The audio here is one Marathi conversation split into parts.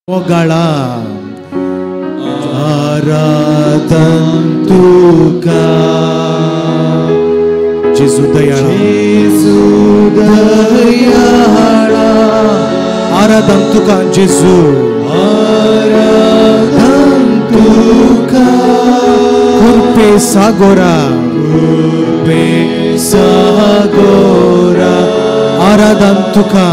मोगळा आराधन तुका जेजू दयाळा आराधन तुका जेजू आराधन तुका कृपे सागोरा आराधन तुका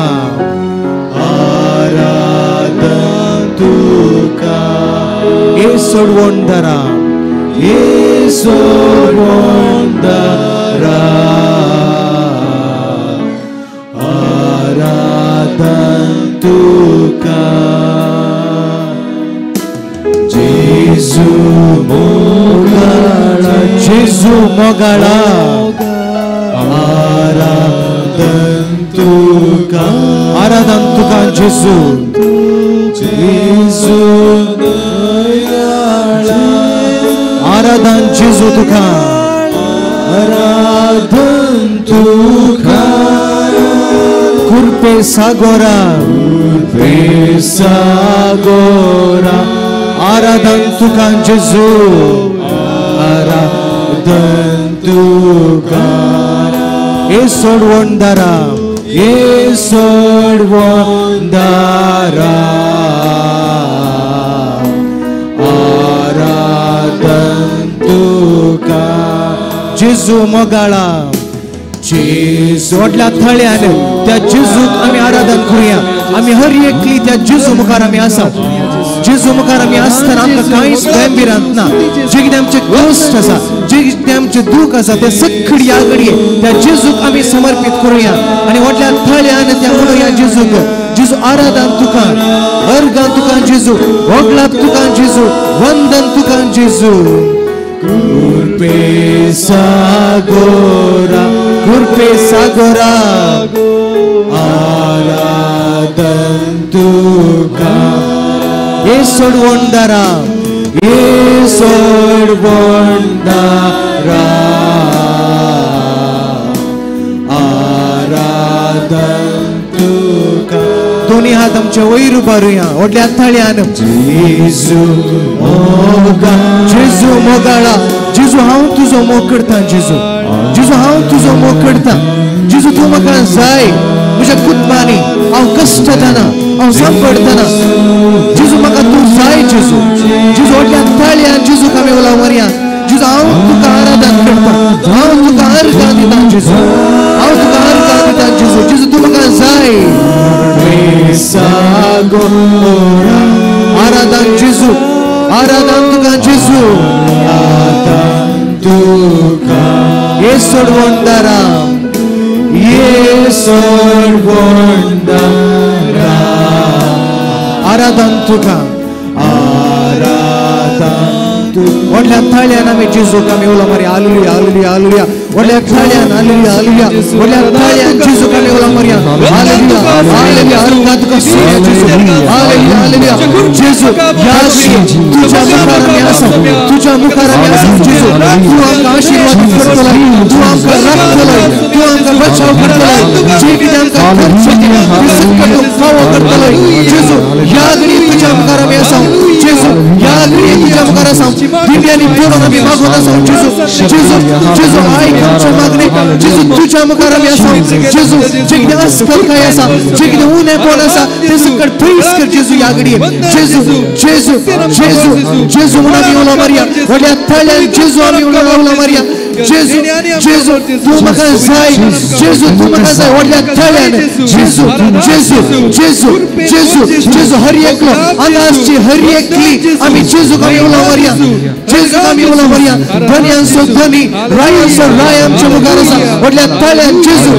सोडवोंडरा आराधन तुका जेजू मोगळा आराधन तुका जेजू आराधन जेजू तुका आराधन तुका कृपे सागोरा आराधन तुका जेजू आराधन तुका ए सोडवोंडरा जेजू मोगाळा जेजू ओडल्या थळ्यान त्या जेजूक आम्ही आराधन करूया आम्ही हर एकली त्या जेजू मुखार आम्ही आसा जेजू मुखार आम्ही असताना आमकां कांयच गंभीरांत ना जे कितें आमचे कश्ट आसा जे कितें आमचे दूख आसा ते सगळी आगडी त्या जेजूक आम्ही समर्पित करूया आणि ओडल्या थळ्यान त्या म्हणूया जेजूक जेजू आराधन तुका अर्गां तुका जेजू ओगलाप तुका जेजू वंदन तुका जेजू कृपे सागोरा आराधन तुका ए सोडवोंडरा आराधन तुका दोन्ही हात आमच्या वयर उबारुया ओडल्या थळ्यान जेजू मोगाळा जेजू हांव तुजो मोग करता जेजू हांव तुजो मोग करता जेजू तूं म्हाका जाय म्हज्या कुटुंबांनी हांव कश्टातना हांव सांपडतना जेजू म्हाका तूं जाय जेजू ओडल्या थळ्यान जेजूक आमी उलोव मारया जेजू हांव तुका आराधन करता हांव तुका अर्गां दिता जेजू जेजू तूं म्हाका जाय आराधन जेजू आराधन तुका जेजू ये सोडवोंडरा आराधन तुका ओडल्या थळ्यान आमी जेजूक आमी उलो मारया हालेलुया हालेलुया हालेलुया ओडल्या थळ्यान हालेलुया हालेलुया ओडल्या थळ्यान जेजूक आमी उलो मारया हालेलुया हालेलुया अर्गां तुका जेजू हालेलुया हालेलुया जेजू तुझ्या मुखार आमी आसा जेजू तूं आमकां आशीर्वाद करतलो तूं आमकां राखतलो तूं आमकां बचाव करतलो जे कितें आमकां करचें तें सगळें तूं फावो करतलो जेजू ह्या घडये तुज्या मुखार आमी आसा जेजू ह्या घडये तुज्या मुखार आसा दिव्यांनी पळोवन आमी मागून आसा जेजू आयक आमचे मागणे जेजू तुज्या मुखार आमी आसा जेजू जे कितें अस्कल काय आसा जे कितें उणेपण आसा तें सगळें पयस कर जेजू ह्या घडये जेजू म्हणून आमी उलो मारया व्हडल्या थळ्यान जेजू आमी उलो मारया जेजू तूं म्हाका जाय जेजू तूं म्हाका जाय व्हडल्या थळ्यान जेजू हर एकलो हांगासची हर एकली आमी जेजूक आमी उलो मारया जेजूक आमी उलो मारया धन्यांचो धनी रायांचो राय आमच्या मुखार आसा व्हडल्या थळ्यान जेजू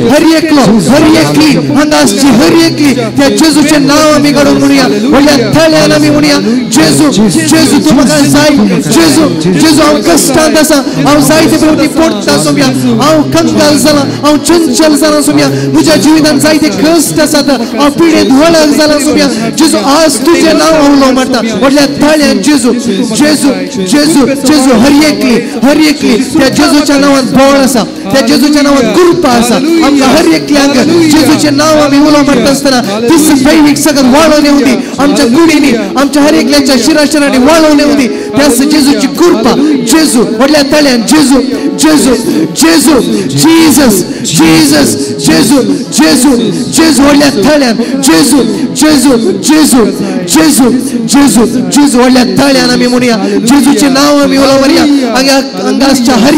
हर एकलो हर एकली हांगासची हर एकली त्या जेजूचें नांव आमी काडून म्हणुया व्हडल्या थळ्यान आमी म्हणुया जेजू तूं म्हाका जाय जेजू जेजू हांव कश्टांत आसा हांव जायते फावटी पडटा सोम्या हांव कंगाल जाला हांव चंचल जाला सोम्या म्हज्या जिवितांत जायते कश्ट आसात हांव पिडेंत वळख जाला सोम्या जेजू आज तुजें नांव हांव उलो मारता व्हडल्या ताळ्यान जेजू जेजू जेजू जेजू हर एकली त्या जेजूच्या नांवांत बोळ आसा त्या जेजूच्या नांवांत कृपा आसा आमकां हर एकल्यांक जेजूचें नांव आमी उलो मारता आसतना तीच दैवीक सगत वाळोवन येवं दी आमच्या कुडींनी आमच्या हर एकल्याच्या शिराशिरांनी वाळोवन येवं दी त्याच जेजूची कृपा जेजू व्हडल्या ताळ्यान जेजू जेजू जेजू जीसस जीसस जेजू जेजू जेजू व्हडल्या ताळ्यान जेजू जेजू जेजू जेजू जेजू जेजू व्हडल्या ताळ्यान आमी म्हणुया जेजूचें नांव आमी उलो मारया हांगासच्या हर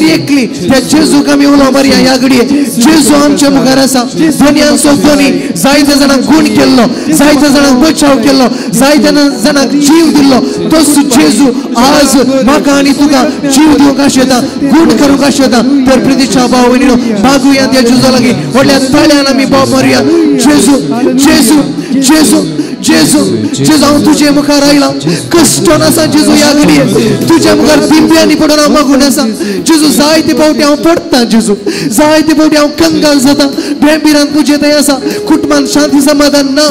एकली त्या जेजूक आमी उलो मारया ह्या घडये जेजू आमच्या मुखार आसा दुनियांचो धनी जायत्या जाणांक गुण केल्लो जायत्या जाणांक बचाव केल्लो जायत्या जाणांक जीव दिल्लो तोच जेजू आज म्हाका आनी तुका जीव दिवंक आशेता गुण करूंक आशेता तर प्रितीच्या भाव भयणीनो मागुया त्या जेजू लागीं व्हडल्या ताळ्यान आमी बोब मारया जेजू जेजू जेजू जेजू जेजू हांव तुजे मुखार आयला कश्टान आसा जेजू ह्या घडये तुज्या मुखार दिंब्यांनी पडून हांव मागून आसा जेजू जायते फावटी हांव पडटा जेजू जायते फावटी हांव कंगाल जाता बेंबिरान तुजे थंय आसा कुटुंबांत शांती समाधान ना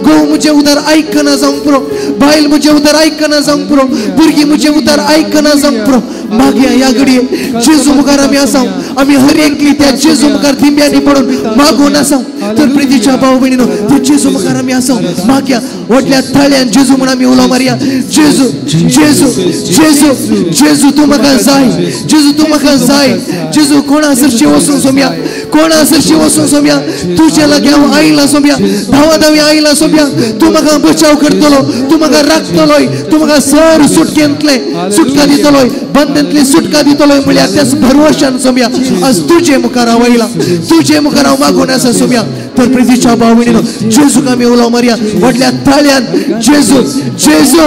घोव म्हजे उदार आयकना जावंक पुरो बायल म्हजे उदार आयकना जावंक पुरो भुरगीं म्हजे उदार आयकना जावंक पुरो मागया ह्या घडये जेजू मुखार आमी आसा आमी हर एकली त्या जेजू मुखार दिंब्यांनी पडून मागून आसा तर प्रितीच्या भाव भयणीनो त्या जेजू मुखार आमी आसा मागया व्हडल्या ताळ्यान जेजू म्हण आमी उलो मारया जेजू जेजू जेजू जेजू तूं म्हाका जाय जेजू तूं म्हाका जाय जेजू कोणा सरशी वचून सोम्या कोणा सरशी वचून सोम्या तुजे लागीं हांव आयला सोम्या धांवाधांवी आयला सोम्या तूं म्हाका बचाव करतलो तूं म्हाका राखतलोय तूं म्हाका सर सुटकेंतले सुटका दितलोय बंधनांतली सुटका दितलोय म्हळ्यार त्याच भरवशान सोम्या आज तुजे मुखार हांव आयला तुजे मुखार हांव मागून आसा सोम्या तर प्रितीच्या भाव भयणीनो जेजूक आमी उलो मारया व्हडल्या ताळ्यान जेजू जेजू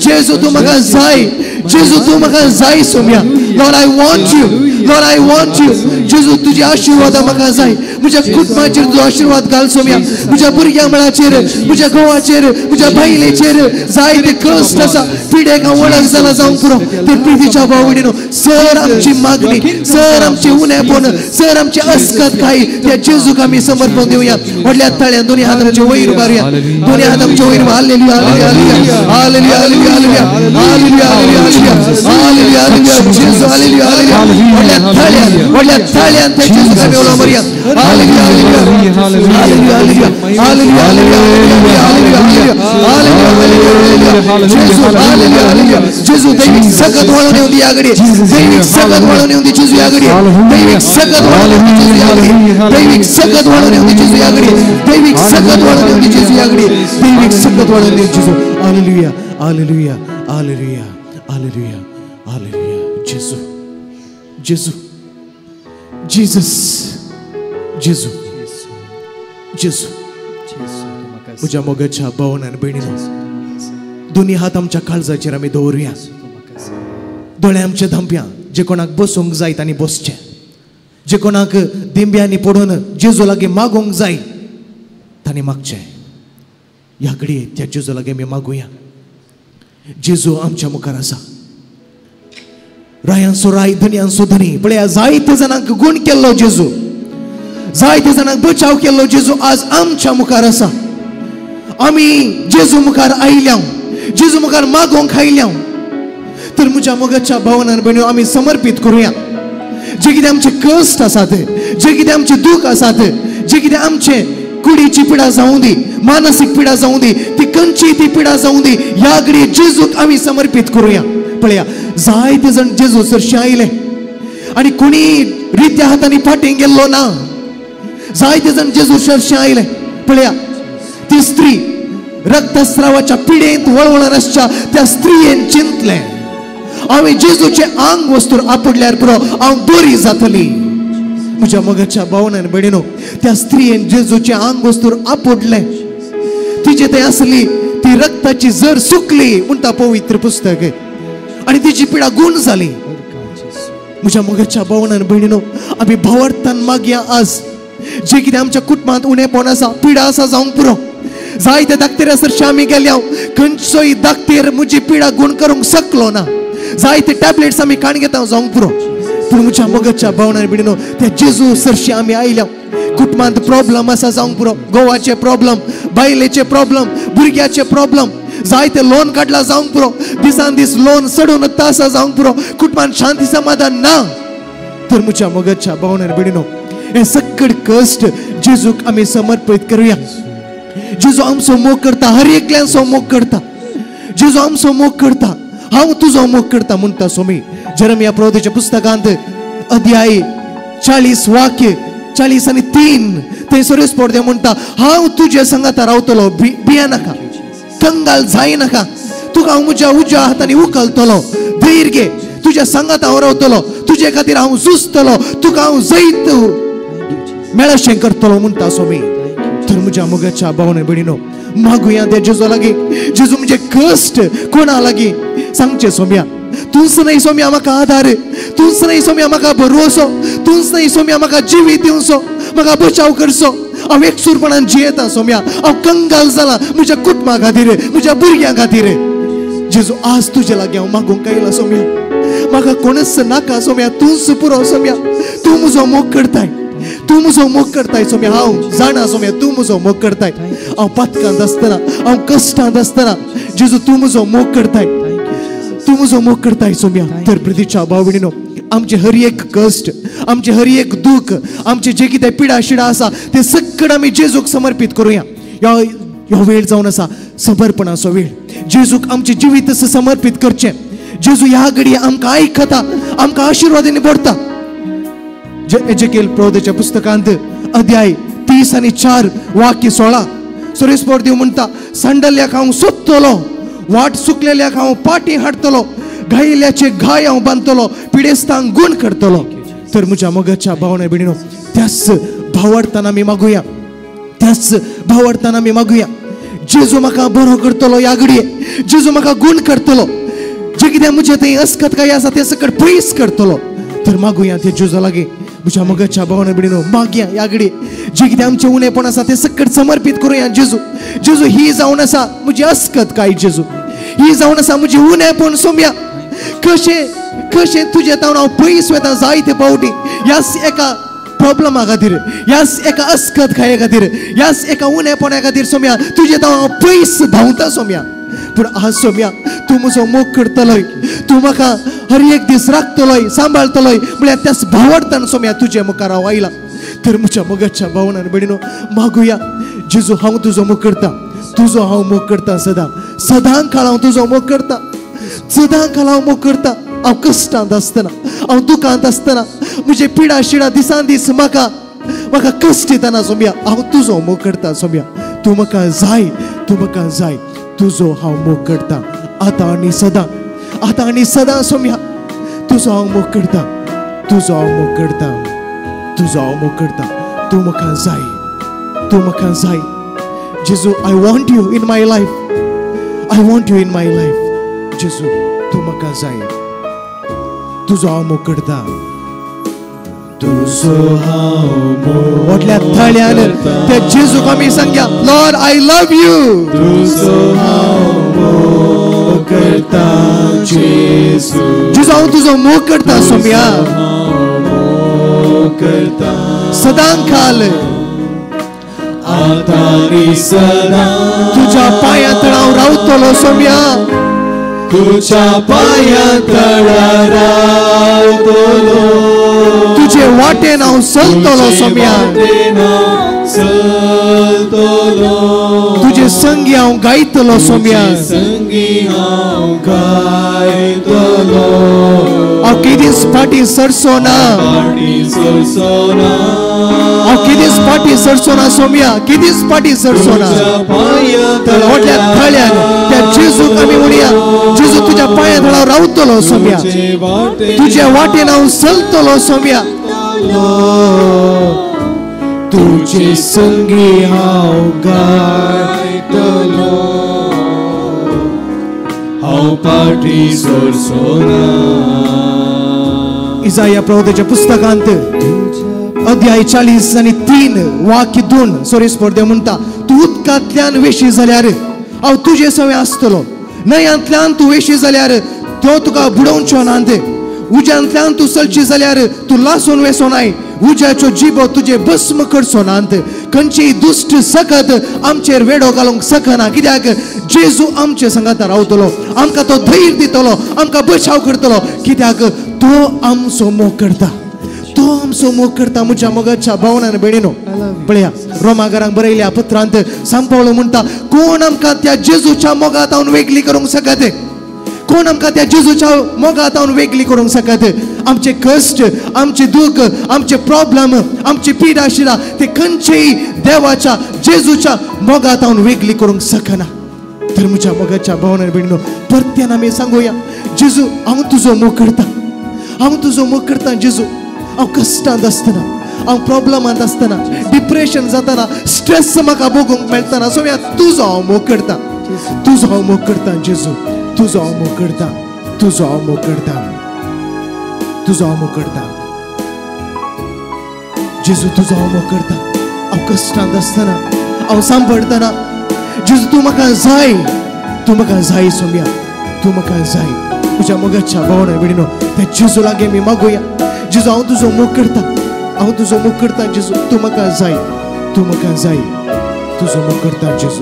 जेजू तूं म्हाका जाय जेजू तूं म्हाका जाय सोम्या Lord I want you Lord I want you जेजू तुजे आशिर्वाद म्हाका जाय म्हज्या कुटुंबाचेर तुजो आशिर्वाद घाल सोम्या म्हज्या भुरग्यां मळाचेर म्हज्या घोवाचेर म्हज्या बायलेचेर जायते कश्ट आसा पिडेक हांव वळख जाला जावंक पुरो तर प्रितीच्या भाव भयणीनो सर आमची मागणी सर आमचे उणेपण सर आमची अस्कत खाई त्या जेजूक आमी समर्पण दिवया व्हडल्या ताळ्यान दोनी हातांचे वयर उबारया दोनी हातांचे वयर hallelujah hallelujah hallelujah hallelujah hallelujah hallelujah hallelujah hallelujah जेजू हालेलुया हालेलुया व्हडल्या ताळ्यान त्या जेजूक आमी उलो मारया hallelujah hallelujah hallelujah hallelujah hallelujah hallelujah जेजू दैविक सकत वाळून येऊन दी ह्या घडये दैविक सकत वाळून येऊन दी जेजू ह्या घडये दैविक सकत वाळून येऊन दी जेजू ह्या घडये दैविक सकत वाळून येऊन दी जेजू ह्या घडये दैविक सकत वाळून येऊन दी जेजू ह्या घडये दैविक सकत वाळून येऊन जेजू hallelujah hallelujah hallelujah hallelujah hallelujah जेजू जेजू जीसस जेजू जेजू म्हज्या मोगाच्या भावनान भयणीनो दोनी हात आमच्या काळजाचेर आमी दवरुया दोळे आमचे धांप्या जे कोणाक बसूंक जाय तांणी बसचे जे कोणाक दिंब्यांनी पडून जेजू लागीं मागोंक जाय तांणी मागचे ह्या घडये त्या जेजू लागीं आमी मागुया जेजू आमच्या मुखार आसा रायांचो राय धन्यांचो धनी पळया जायते जाणांक गुण केल्लो जेजू जायते जाणांक बचाव केल्लो जेजू आज आमच्या मुखार आसा आमी जेजू मुखार आयल्या जेजू मुखार मागोंक आयल्या तर म्हज्या मोगाच्या भावनान भयणीनो आमी समर्पीत करुया जे कितें आमचे कश्ट आसात जे कितें आमचे दूख आसात जे कितें आमचे कुडीची पिडा जावं दी मानसीक पिडा जावं दी ती खंयची ती पिडा जावं दी ह्या घडये जेजूक आमी समर्पीत करुया पळया जायते जण जेजू सरशी आयले आनी कोणी रित्या हातांनी फाटीं गेल्लो ना जायते जण जेजू सरशी आयले पळया ती स्त्री रक्तस्रावाच्या पिडेंत वळवळून आसच्या त्या स्त्रियेन चिंतले हांवें जेजूचे आंग वस्तूर आपडल्यार पुरो हांव बरी जातली म्हज्या मोगाच्या भावनान भयणीनो त्या स्त्रियेन जेजूचे आंग वस्तूर आपडले तिचे थंय आसली ती रक्ताची जर सुकली म्हणटा पवित्र पुस्तक आनी तिची पिडा गूण जाली म्हज्या मोगाच्या भावनान भयणीनो आमी भावार्थान मागया आज जे कितें आमच्या कुटुंबांत उणेपण आसा पिडा आसा जावंक पुरो जायते दाखतेर सरशी आमी गेल्या खंयचोय दाखतेर म्हजी पिडा गुण करूंक शकलो ना जायते टॅबलेट्स आमी काण घेता जावंक पुरो पूण म्हज्या मोगाच्या भावनां बिडीनो त्या जेजू सरशी आमी आयल्या कुटुंबांत प्रॉब्लम आसा जावंक पुरो गोवाचे प्रॉब्लम बायलेचे प्रॉब्लम भुरग्याचे प्रॉब्लम जायते लोन काडला जावंक पुरो दिसान दीस लोन सडून आसा जावंक पुरो कुटुंबांत शांती समाधान ना तर म्हज्या मोगाच्या भावनां बिडीनो हे सगळे कश्ट जेजूक आमी समर्पित करूया जेजू आमचो मोग करता हर एकल्यांचो मोग करता जेजू आमचो मोग करता हांव तुजो मोग करता म्हणटा सोमी जेरेमिया प्रवादीच्या पुस्तकांत अध्याय 40 वाक्य 40 आणि 3 ते सुरेश पडदे म्हणटा हांव तुजे संगाता रावतलो भिये नाका कंगाल जाय नाका तुका हांव म्हज्या उज्या हातांनी उखलतलो धैर्य घे तुज्या संगाता हांव रावतलो तुजे खातीर हांव झुजतलो तुका हांव जैत मेळशें करतलो म्हणटा सोमी तर म्हज्या मोगाच्या भावनां बिडीनो मागुया त्या जेजू लागीं जेजू म्हणजे कश्ट कोणा लागीं सांगचे सोम्या तूच नाही सोम्या म्हाका आधार तूच नाही सोम्या म्हाका भरवसो तूच नाही सोम्या म्हाका जिवीत दिवचो म्हाका बचाव करचो हांव एकसूरपणान जियेता सोम्या हांव कंगाल जाला म्हज्या कुटुंबा खातीर म्हज्या भुरग्यां खातीर जेजू आज तुजे लागीं हांव मागूंक आयला सोम्या म्हाका कोणच नाका सोम्या तूच पुरो सोम्या तूं म्हजो मोग करताय तू म्हजो मोग करताय सोम्या हांव जाणा सोम्या तू म्हजो मोग करताय हांव पातकांत आसतना हांव कश्टांत आसतना जेजू तू म्हजो मोग करताय तू म्हजो मोग करताय सोम्या तर प्रितीच्या भाव भयणीनो आमचे हर एक कश्ट आमचे हर एक दुख आमचे जे कितें पिडा शिडा आसा ते सगळें आमी जेजूक समर्पित करूया ह्यो वेळ जावन आसा समर्पणाचो वेळ जेजूक आमचे जिवीत समर्पित करचें जेजू ह्या घडये आमकां आयकता आमकां आशिर्वादांनी भरता एजेकिएल प्रवादीच्या पुस्तकांत अध्याय 30 आणि 4 वाक्य 16 सुरेश पडदेव म्हणटा सांडल्याक हांव सोदतलो वाट सुकलेल्याक हांव पाटी हाडतलो घायल्याचे घाय हांव बांदतलो पिडेस्तांक गुण करतलो तर म्हज्या मोगाच्या भावनां बिडीनो त्याच भावार्थान आमी मागुया त्याच भावार्थान आमी मागुया जेजू म्हाका बरो करतलो ह्या घडये जेजू म्हाका गुण करतलो जे कितें म्हजे थंय अस्खत काय आसा ते सकट पयस करतलो तर मागुया ते जेजू लागीं म्हज्या मोगाच्या भावनां बिडीनो मागया ह्या घडये जे कितें आमचें उणेपण आसा ते सकट समर्पित करूया जेजू जेजू ही जावन आसा म्हजी अस्खत काय जेजू ही जावन आसा म्हजी उणेपण सोम्या कशें तुजे तावन हांव पयस वता जायते पावटी ह्याच एका प्रॉब्लमा खातीर ह्याच एका अस्खत खाये खातीर ह्याच एका उणेपणा खातीर सोम्या तुजे तावन हांव पयस धांवता सोम्या पूण आज सोम्या तूं म्हजो मोग करतलोय तूं म्हाका हर एक दीस राखतलोय सांबाळतलोय म्हळ्यार त्याच भावार्थान सोम्या तुजे मुखार हांव आयला तर म्हज्या मोगाच्या भावनां बिडीनो मागुया जेजू हांव तुजो मोग करता तुजो हांव मोग करता सदां काळ हांव तुजो मोग करता सदां काळ हांव मोग करता हांव कश्टांत आसतना हांव दुखांत आसतना म्हजे पिडा शिडा दिसान दीस म्हाका कश्ट येतना सोम्या हांव तुजो मोग करता सोम्या तूं म्हाका जाय तुजो हांव मोग करता आतां आनी सदां सोम्या तुजो हांव मोग करता तुजो हांव मोग करता तूं म्हाका जाय जेजू I want you in my life जेजू तूं म्हाका जाय तुजो हांव मोग करता तुजो हांव मोग व्हडल्या थाळ्यान ते जेजूक आमी सांगया लॉर्ड I love you तुजो हांव मोग करता जेजू हांव तुजो मोग करता सोम्या सदां काल आतांनी सदां तुज्या पांयां तळ हांव रावतलो सोम्या तुज्या पांयां तळ रावतलो तुजे वाटेन हांव चलतलो सोम्या तुजे संगी हांव गायतलो सोम्या हांव केदीस फाटी सरसो ना सोम्या केदीस फाटी सरसो ना व्हडल्या थाळ्यान त्या जेजूक आमी म्हणया जेजू तुज्या पांयां तळार रावतलो सोम्या तुज्या वाटेन हांव चलतलो सोम्या तुजे संगी हांव गायतलो हांव पाटी सरसो ना इसाया प्रवादीच्या पुस्तकांत अध्याय 40 आणि 3 वाक्य 2 सुरेश पडदेव म्हणटा तू उदकांतल्यान वेशी जाल्यार हांव तुजे सवय आसतलो, न्हयांतल्यान तू वेशी जाल्यार तो तुका बुडोवचो नात, उज्यांतल्यान तू चलची जाल्यार तू लासून वेसो नाय, उज्याच्यो जिबो तुजे भस्म करचो नात, खंयचीय दुश्ट सकत आमचेर वेडो घालूंक शकना, कित्याक जेजू आमचे संगात रावतलो, आमकां तो धैर्य दितलो, आमकां बचाव करतलो, कित्याक तो आमचो मोग करता, तो आमचो मोग करता. म्हज्या मोगाच्या भावनान भयणीनो, पळया रोमाकारांक बरयल्या पत्रांत सांत पावलो म्हणटा, कोण आमकां त्या जेजूच्या मोगांत हांव वेगळी करूंक शकत, कोण आमकां त्या जेजूच्या मोगांत हांव वेगळी करूंक शकत. आमचे कश्ट, आमचे दुख, आमचे प्रॉब्लेम, आमची पिडा शिरा ते खंयचेय देवाच्या जेजूच्या मोगांत हांव वेगळी करूंक शकना. तर म्हज्या मोगाच्या भावनान भयणीनो, परत्यान आमी सांगुया, जेजू हांव तुजो मोग करता, हांव तुजो मोग करता. जेजू हांव कश्टांत आसतना, हांव प्रॉब्लमांत आसतना, डिप्रेशन जातना, स्ट्रेस म्हाका भोगूंक मेळटना, सोम्या तुजो हांव मोग करता, तुजो हांव मोग करता. जेजू तुजो हांव मोग करता, तुजो हांव मोग करता, तुजो हांव मोग करता. जेजू तुजो हांव मोग करता. हांव कश्टांत आसतना, हांव सांपडतना, जेजू तूं म्हाका जाय, तूं म्हाका जाय. सोम्या तूं म्हाका जाय. म्हज्या मोगाच्या भावना भयणीनो, त्या जेजू लागीं आमी मागुया, जेजू हांव तुजो मोग करता, हांव तुजो मोग करता. जेजू तूं म्हाका जाय, तूं म्हाका जाय, तुजो मोग करता. जेजू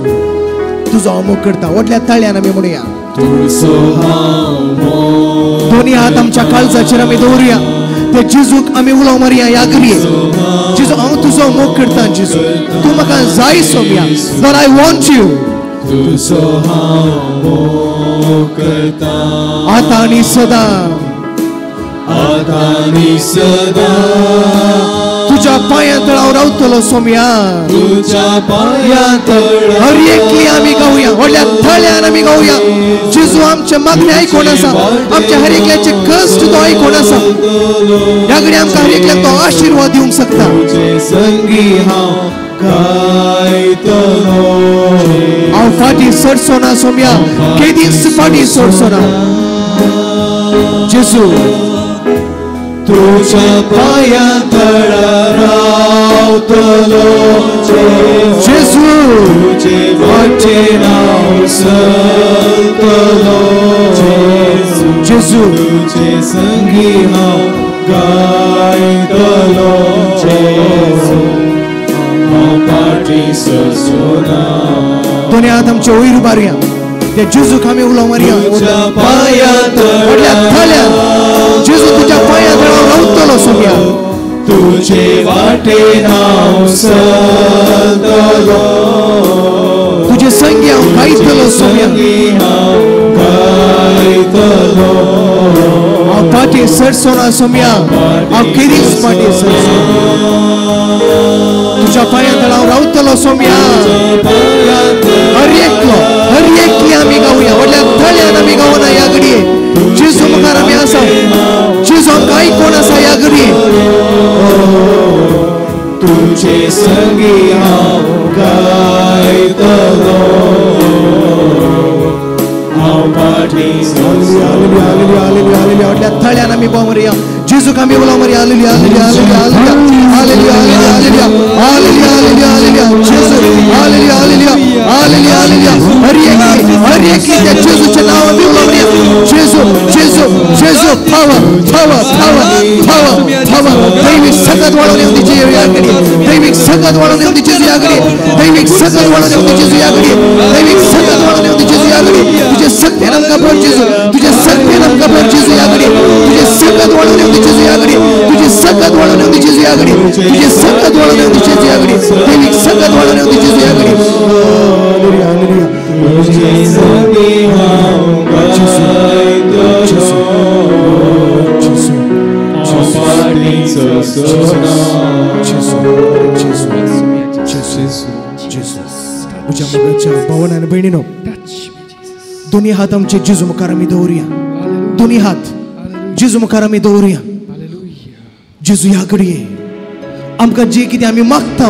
तुजो हांव मोग करता. व्हडल्या ताळ्यान आमी म्हणुया, दोन्ही हात आमच्या काळजाचेर आमी दवरुया, ते जेजूक आमी उलो मारया ह्या घडये. जेजू हांव तुजो मोग करता. जेजू तूं म्हाका जाय. सोम्या बट आय वॉन्ट यू. तुजो हांव मोग करता. आतां आनी सदां, आतां आनी सदां तुझ्या पांया तळाव रावतलो. सोम्या तुझ्या पांया तळाव हर एकली आमी गावया, व्हडल्या थाळ्यान आमी गावया. जेजू आमचे मागणे आयकोन आसा, आमच्या हर एकल्याचे कश्ट तो आयकोन आसा. ह्या घडी आमकां हर एकल्याक तो आशीर्वाद दिवंक शकता. संगी हांव गायतलो, हांव फाटी सरचो ना. सोम्या केदीस फाटी सरचो ना. जेजू तुझ्या पांया तळार रावतलो. जेजू तुजे वाटेन हांव चलतलो. जेजू तुजे संगी हांव गायतलो. हांव फाटी सरचो ना. दोनी हात आमचे वयर उबारुया, त्या जेजूक आमी उलो मारया. पांया तळार जेजू तुझ्या पांया तळार रावतलो. सोम्या तुजे वाटेन हांव चलतलो. तुजे संगी हांव गायतलो. सोम्या गायतलो. हांव फाटी सरचो ना. सोम्या हांव केदीस फाटी सरचो ना. तुझ्या पांया तळार रावतलो. सोम्या हर एकली आमी गावया, व्हडल्या थाळ्यान आमी गावना ह्या घडये. जेजू मुखार आमी आसा, जेजू आमकां आयकोन आसा ह्या घडये. तुजे संगी हांव गायतलो. हांव फाटी व्हडल्या थाळ्यान आमी बोमरया. जेजूक आमी उलो मारया. Hallelujah, hallelujah, hallelujah, hallelujah, hallelujah, hallelujah, hallelujah, hallelujah. जेजू हालेलुया, हालेलुया, हालेलुया, हालेलुया. हर एकली त्या जेजूचें नांव आमी उलो मारया. जेजू, जेजू, जेजू, power, power, power, power, power. दैवीक सकत वाडून येवं दी जेजू ह्या घडये. दैवीक सकत वाडून येवं दी जेजू ह्या घडये. दैवीक सकत वाडून येवं दी जेजू ह्या घडये. दैवीक सकत वाडून येवं दी जेजू ह्या घडये. तुजे सत्यान आमकां भर जेजू, तुजे सत्यान आमकां भर जेजू ह्या घडये. तुजे सकत वाडून येवं दी जेजू ह्या घडये. तुजे सकत वाडून येवं दी जेजू ह्या घडये. तुजे सकत वाडून येवं दी जेजू ह्या घडये. दैवीक सकत वाडून येवं दी जेजू ह्या घडये. Hallelujah, hallelujah. तुजे संगी हांव गायतलो. जेजू, जेजू, हांव फाटी सरचो ना. जेजू, जेजू, जेजू, जेजू. म्हज्या मोगाच्या भावनान भयणीनो, दोनी हात आमचे जेजू मुखार आमी दवरुया. दोनी हात जेजू मुखार आमी दवरुया. जेजू ह्या घडये आमकां जे कितें आमी मागता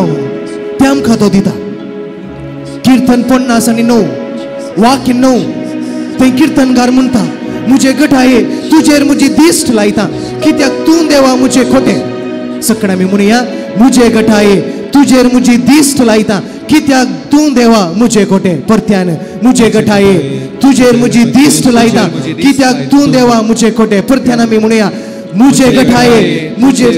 तें आमकां तो दिता. कीर्तन 50 आनी 9 वाक्य 9 थंय कीर्तनकार म्हणटा, मुझे गठाये तुजेर म्हजी दिश्ट लायता, कित्याक तूं देवा मुझे खोटे. सकण आमी म्हणुया, मुझे गठाये तुजेर म्हजी दिश्ट लायता, कित्याक तू देवा मुझे कोटे परत्यान मुझे गठाये तुझेर मुझी दिश्ट लायता कित्याक तू देवा मुझे कोटे परत्यान आमी म्हणुया मुझे गठाये मुझे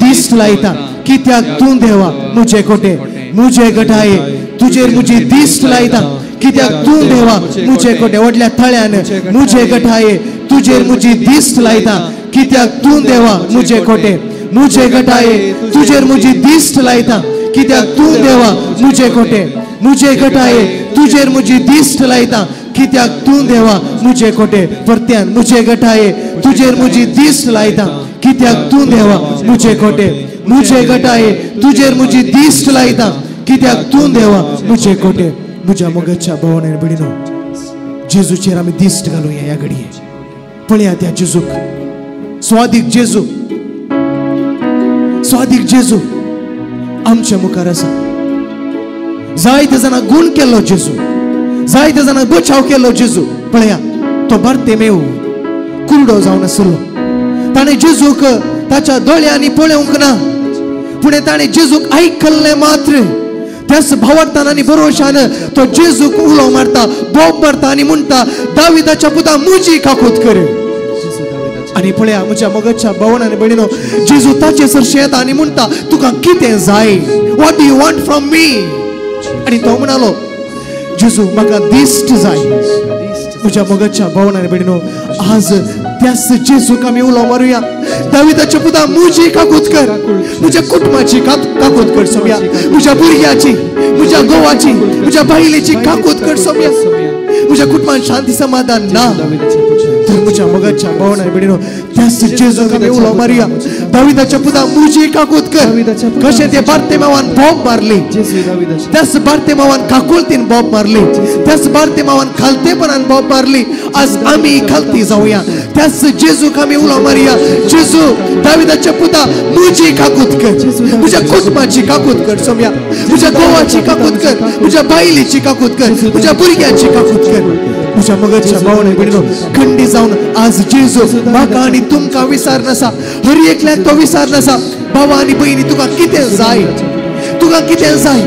दिश्ट लायता कित्याक तू देवा मुझे कोटे मुझे गठाये तुझेर मुझी दिश्ट लायता कित्याक तू देवा मुझे कोटे व्हडल्या थळ्यान मुझे गठाये तुझेर मुझी दिश्ट लायता कित्याक तू देवा मुझे कोटे मुझे गठाये तुझेर मुझी दिश्ट लायता कित्याक तू देवा मुझे कोटे मुझे गठाये तुझेर मुझी दिश्ट लायता कित्याक तू देवा मुझे कोटे परत्यान मुझे गठाये तुझेर मुझी दिश्ट लायता कित्याक तू देवा मुझे कोटे मुझे गठाये तुझेर मुझी दिश्ट लायता कित्याक तू देवा मुझे कोटे मुझ्या मोगाच्या भावाने बिडीनो जेजूचेर आमी दिश्ट घालुया ह्या घडये पळया त्या जेजूक स्वादीक जेजू स्वादीक जेजू आमच्या मुखार आसा जायते जाणां गुण केलो जेजू जायते जाणां बचाव केलो जेजू पळया तो बार्तेमेव कुरडो जावन आसलो ताणे जेजूक ताच्या दोळ्यांनी पळोवंक ना पुणे ताणे जेजूक आयकल्लें मात्र त्याच भावार्थान आनी भरोशान तो जेजूक उलो मारता बोब मारता आनी म्हणटा दाविदाच्या पुता मुजी काकूत कर आणि पळया म्हज्या मोगाच्या भावांनी भयणीनो जेजू ताचे सरशे येता आनी म्हणटा तुका कितें जाय what do you want from me आणि तो म्हणालो जेजू म्हाका दिश्ट जाय म्हज्या मोगाच्या भावांनी भयणीनो आज त्याच जेजूक आमी उलो मारुया दाविदाच्या पुता मुजी काकूत कर म्हज्या कुटुंबाची काकूत कर सोम्या म्हज्या भुरग्याची म्हज्या गोवाची म्हज्या बायलेची काकूत कर सोम्या म्हज्या कुटुंबात शांती समाधान ना तर म्हज्या मोगाच्या भावांनी भयणीनो त्याच जेजूक आमी उलो मारुया दाविदाच्या पुता मुजी काकूत कर कशें ते बार्तेमेवान बोब मारली त्याच बार्तेमेवान काकुळतीन बोब मारली त्याच बार्तेमेवान खालतेपणान बोब मारली आज आमी खालती जावया त्याच जेजूक आमी उलो मारुया जेजू दाविदाच्या पुता मुजी काकूत कर म्हज्या कुटुंबाची काकूत कर सोम्या म्हज्या गोवाची काकूत कर म्हज्या बायलेची काकूत कर म्हज्या भुरग्याची काकूत कर म्हज्या मोगाच्या भावांनी भयणीनो खंडी जावन आज जेजू म्हाका आनी तुमकां विसार नासा हर एकल्याक तो विसार नासा भावा आनी भयणी तुका कितें जाय तुका कितें जाय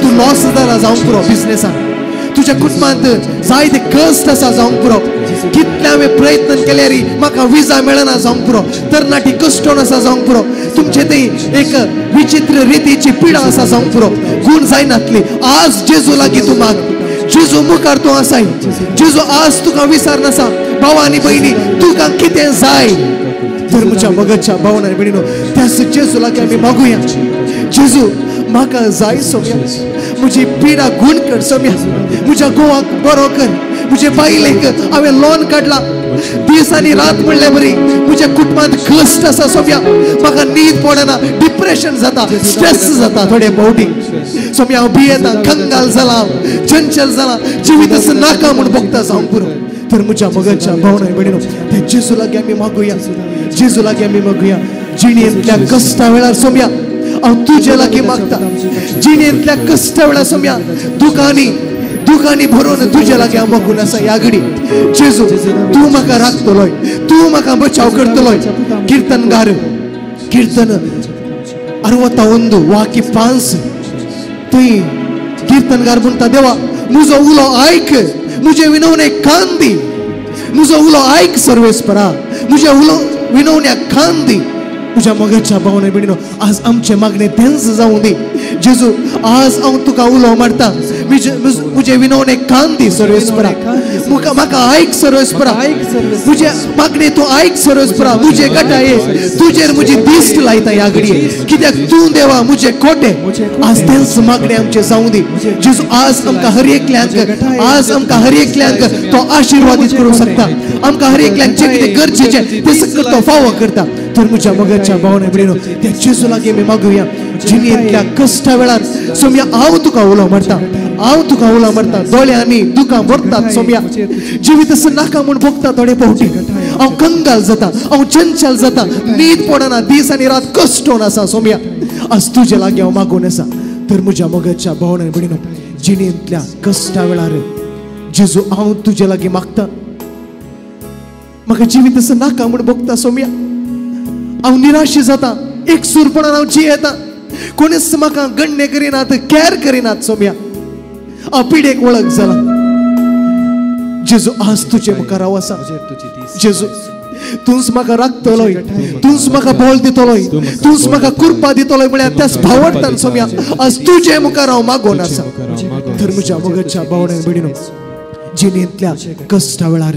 तूं लॉस जाला जावंक पुरो बिजनेसान तुज्या कुटुंबांत जायते कश्ट आसा जावंक पुरो कितले हांवें प्रयत्न केल्यार म्हाका विजा मेळना जावंक पुरो तरणाटी कश्टोन आसा जावंक पुरो तुमचे थंय एक विचित्र रितीची पिडा आसा जावंक पुरो गुण जायनातली आज जेजू लागीं तूं माग जेजू मुखार तूं आसाय जेजू आज तुका विसार नासा भावा आनी भयणी तुका कितें जाय तर म्हज्या मोगाच्या भावांनी भयणीनो त्याच जेजू लागीं आमी मागुया जेजू म्हाका जाय सोम्या म्हजी पिडा गुण कर सोम्या म्हज्या गोवाक बरो कर म्हजे बायलेक हांवें लोन काडला दीस आनी रात म्हणले बरी म्हज्या कुटुंबांत कश्ट आसा सोम्या म्हाका न्हीद पडना डिप्रेशन जाता स्ट्रेस जाता थोडे फावटी सोम्या हांव भियेता कंगाल जाला चंचल जाला जिवीत असं नाका म्हूण बगता जावंक पुरो तर म्हज्या मोगाच्या भावांनी भयणीनो त्या जेजू लागीं आमी मागुया जेजू लागीं आमी मागुया जिणेंतल्या कश्टा वेळार सोम्या हांव तुजे लागीं मागता जिणेंतल्या कश्टा वेळार सोम्या दुखांनी भरून तुजे लागीं हांव मागून आसा ह्या घडी जेजू तूं म्हाका राखतलोय तूं म्हाका बचाव करतलोय कीर्तनगार कीर्तन 61 वाकी 5 थंय कीर्तनगार म्हणटा देवा म्हजो उलो आयक मुझे विनवणे कान दी म्हजो उलो आयक सर्वेस्परा म्हज्या उलो विनवण्याक कान दी म्हज्या मोगाच्या भावांनी भयणीनो आज आमचे मागणे तेंच जावं दी जेजू आज हांव तुका उलो मारता मुझे विनवणे कान दी सर्वेस्परा म्हाका आयक सर्वेस्परा मुझे मागणे तूं आयक सर्वेस्परा मुझे गटाये तुजेर म्हजी दिश्ट लायता ह्या घडये कित्याक तूं देवा मुझे कोटे आज तेंच मागणे आमचे जावं दी जेजू आज आमकां हर एकल्यांक तो आशिर्वादीत करूंक शकता आमकां हर एकल्यांक जें कितें गरजेचें तें सगळें तो फावो करता तर म्हज्या मोगाच्या भावांनी भयणीनो त्या जेजू लागीं आमी मागुया जिणेंतल्या कश्टा वेळार सोम्या हांव तुका उलो मारता दोळ्यांनी दुखां भरतात सोम्या जिवीत असं नाका म्हूण भोगता थोडे फावटी हांव कंगाल जाता हांव चंचल जाता न्हीद पडना दीस आनी रात कश्टोन आसा सोम्या आज तुजे लागीं हांव मागून आसा तर म्हज्या मोगाच्या भावांनी भयणीनो जिणेंतल्या कश्टा वेळार जेजू हांव तुजे लागीं मागता म्हाका जिवीत असं नाका म्हूण भोगता सोम्या हांव निराशी जाता एक सुरपणान हांव जियेता कोणीच म्हाका गण्य करिनात, कॅर करिनात सोम्या. पिडेक वळख जाला. जेजू आज तुझे मुखार हांव आसा. जेजू तूच म्हाका राखतलोय, तूच म्हाका बोल दितलोय, तूच म्हाका कृपा दितलोय म्हळ्यार त्याच भावर्थान सोम्या आज तुझे मुखार हांव मागोन आसा. तर म्हज्या मोगाच्या भावने बिडीनो जिणेंतल्या कश्टा वेळार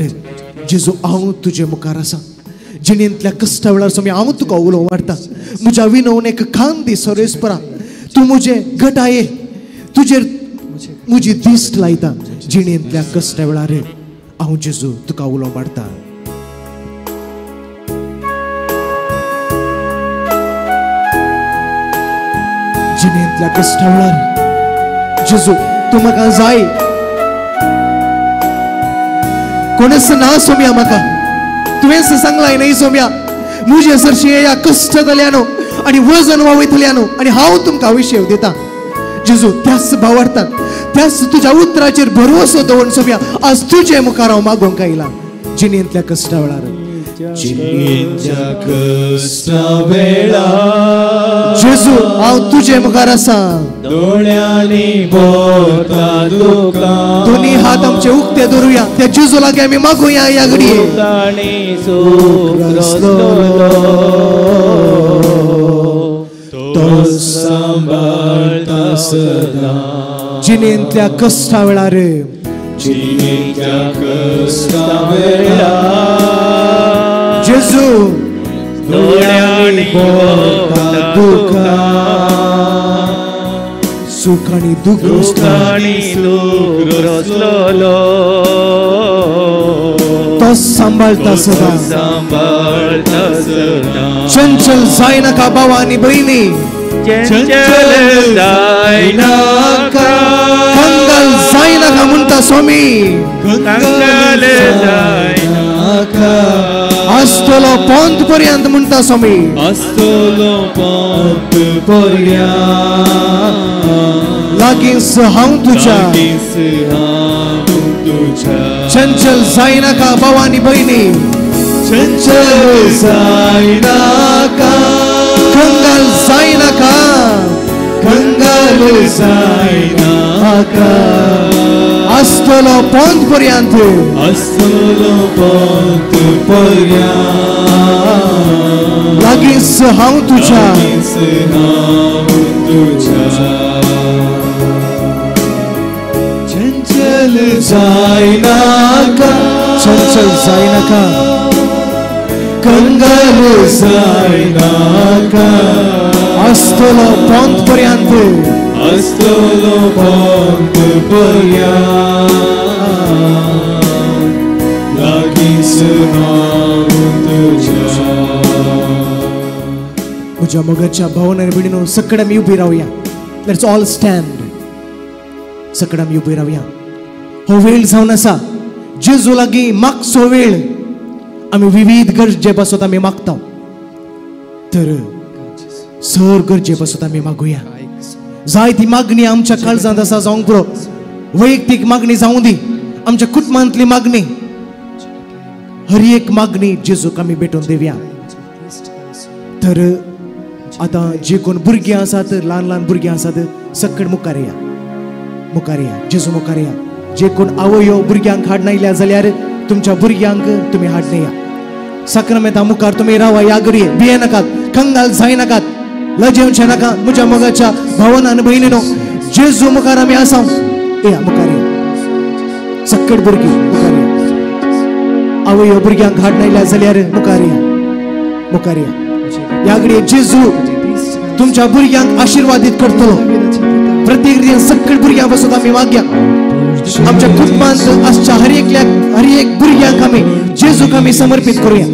जेजू हांव तुझे मुखार आसा. जिणेंतल्या कश्टा वेळार सोम्या हांव तुका उलो वाडटा. म्हज्या विनवणेक कान दी सर्वेस्परा. तूं म्हजे गटाये तुजेर म्हजी दिश्ट लायता. जिणेंतल्या कश्टा वेळार हांव जेजू तुका उलो वाडटा. जिणेंतल्या कश्टा वेळार जेजू तूं म्हाका जाय. कोणीच ना सोम्या म्हाका. तुवेंच सांगलाय न्ही सोम्या मुझे सरशी ह्या कश्ट जाल्यानो आनी वजन वावयतल्यानो आनी हांव तुमकां विशय दिता. जेजू त्याच भावार्थान त्याच तुझ्या उतराचेर भरवसो दवरून सोम्या आज तुझे मुखार हांव मागोंक आयला. जिणेंतल्या कश्टा वेळार जिणेंतल्या कश्टा वेळार जेजू हांव तुझे मुखार आसा. दोळ्यांनी भोंवता तुका. दोन्ही हात आमचे उक्ते धरूया. त्या जेजू लागी आमी मागुया ह्या घडये. तो सांभाळता सदा. जिणेंतल्या कश्टा वेळार जिणेंतल्या कश्टा वेळार जेजू दोळ्यांनी भोंवता तुका. सुख आणि दुःख रचलो तो सांभाळता सदा. चंचल जाय नाका भावा आनी भयणी. चंचल जाय नाका. कंगाल जाय नाका म्हणटा स्वामी. कंगाल जाय नाका. आसतलो पंत पर्यंत म्हणटा स्वामी. आसतलो पंत पर्यंत. लागींच हांव तुझ्या. चंचल जाय नाका भावा आनी भयणी. चंचल जाय नाका. कंगाल जाय नाका. कंगाल जाय नाका. आसतलो पंत पर्यंत. आसतलो पंत पर्यंत. लागींच हांव तुझ्या. चंचल जाय नाका. चंचल जाय नाका. कंगाल जाय नाका. आसतलो पंत पर्यंत. आसतलो पंत पर्यंत. लागींच हांव तुझ्या. म्हज्या मोगाच्या भावनेर बिडीनो सकड आमी उबी रावया. Let's all stand. सकड आमी उबी रावया. हो वेळ जावन आसा जेजू लागीं मागचो वेळ. आमी विविध गरजे पासत आमी मागता. तर सर गरजे पासत आमी मागुया. जाय ती मागणी आमच्या काळजांत आसा जावंक पुरो. वैयक्तीक मागणी जावं दी. आमच्या कुटुंबांतली मागणी. हर एक मागणी जेजूक आमी भेटोवन दिवया. तर आतां जे कोण भुरगीं आसात ल्हान ल्हान भुरगीं आसात सकड मुखार या. मुखार या. जेजू मुखार या. जे कोण आवयो भुरग्यांक हाडून आयल्या जाल्यार तुमच्या भुरग्यांक तुमी हाडून या. सक्रामेंता मुखार तुमी रावा. ह्या घडये भिये नाकात. कंगाल जाय नाकात. लजेवचे नाका. म्हज्या मोगाच्या भावनान भयणीनो जेजू मुखार आमी आसा. या मुखार या. सकड भुरगीं मुखार या. आवयो भुरग्यांक हाडून आयल्या जाल्यार मुखार या. मुखार या. ह्या घडये जेजू तुमच्या भुरग्यांक आशिर्वादीत करतलो. प्रत्येक रितीन सकड भुरग्यां पासून आमी मागया. आमच्या कुटुंबांत आसच्या हर एक भुरग्यांक आमी जेजूक आमी समर्पित करूया.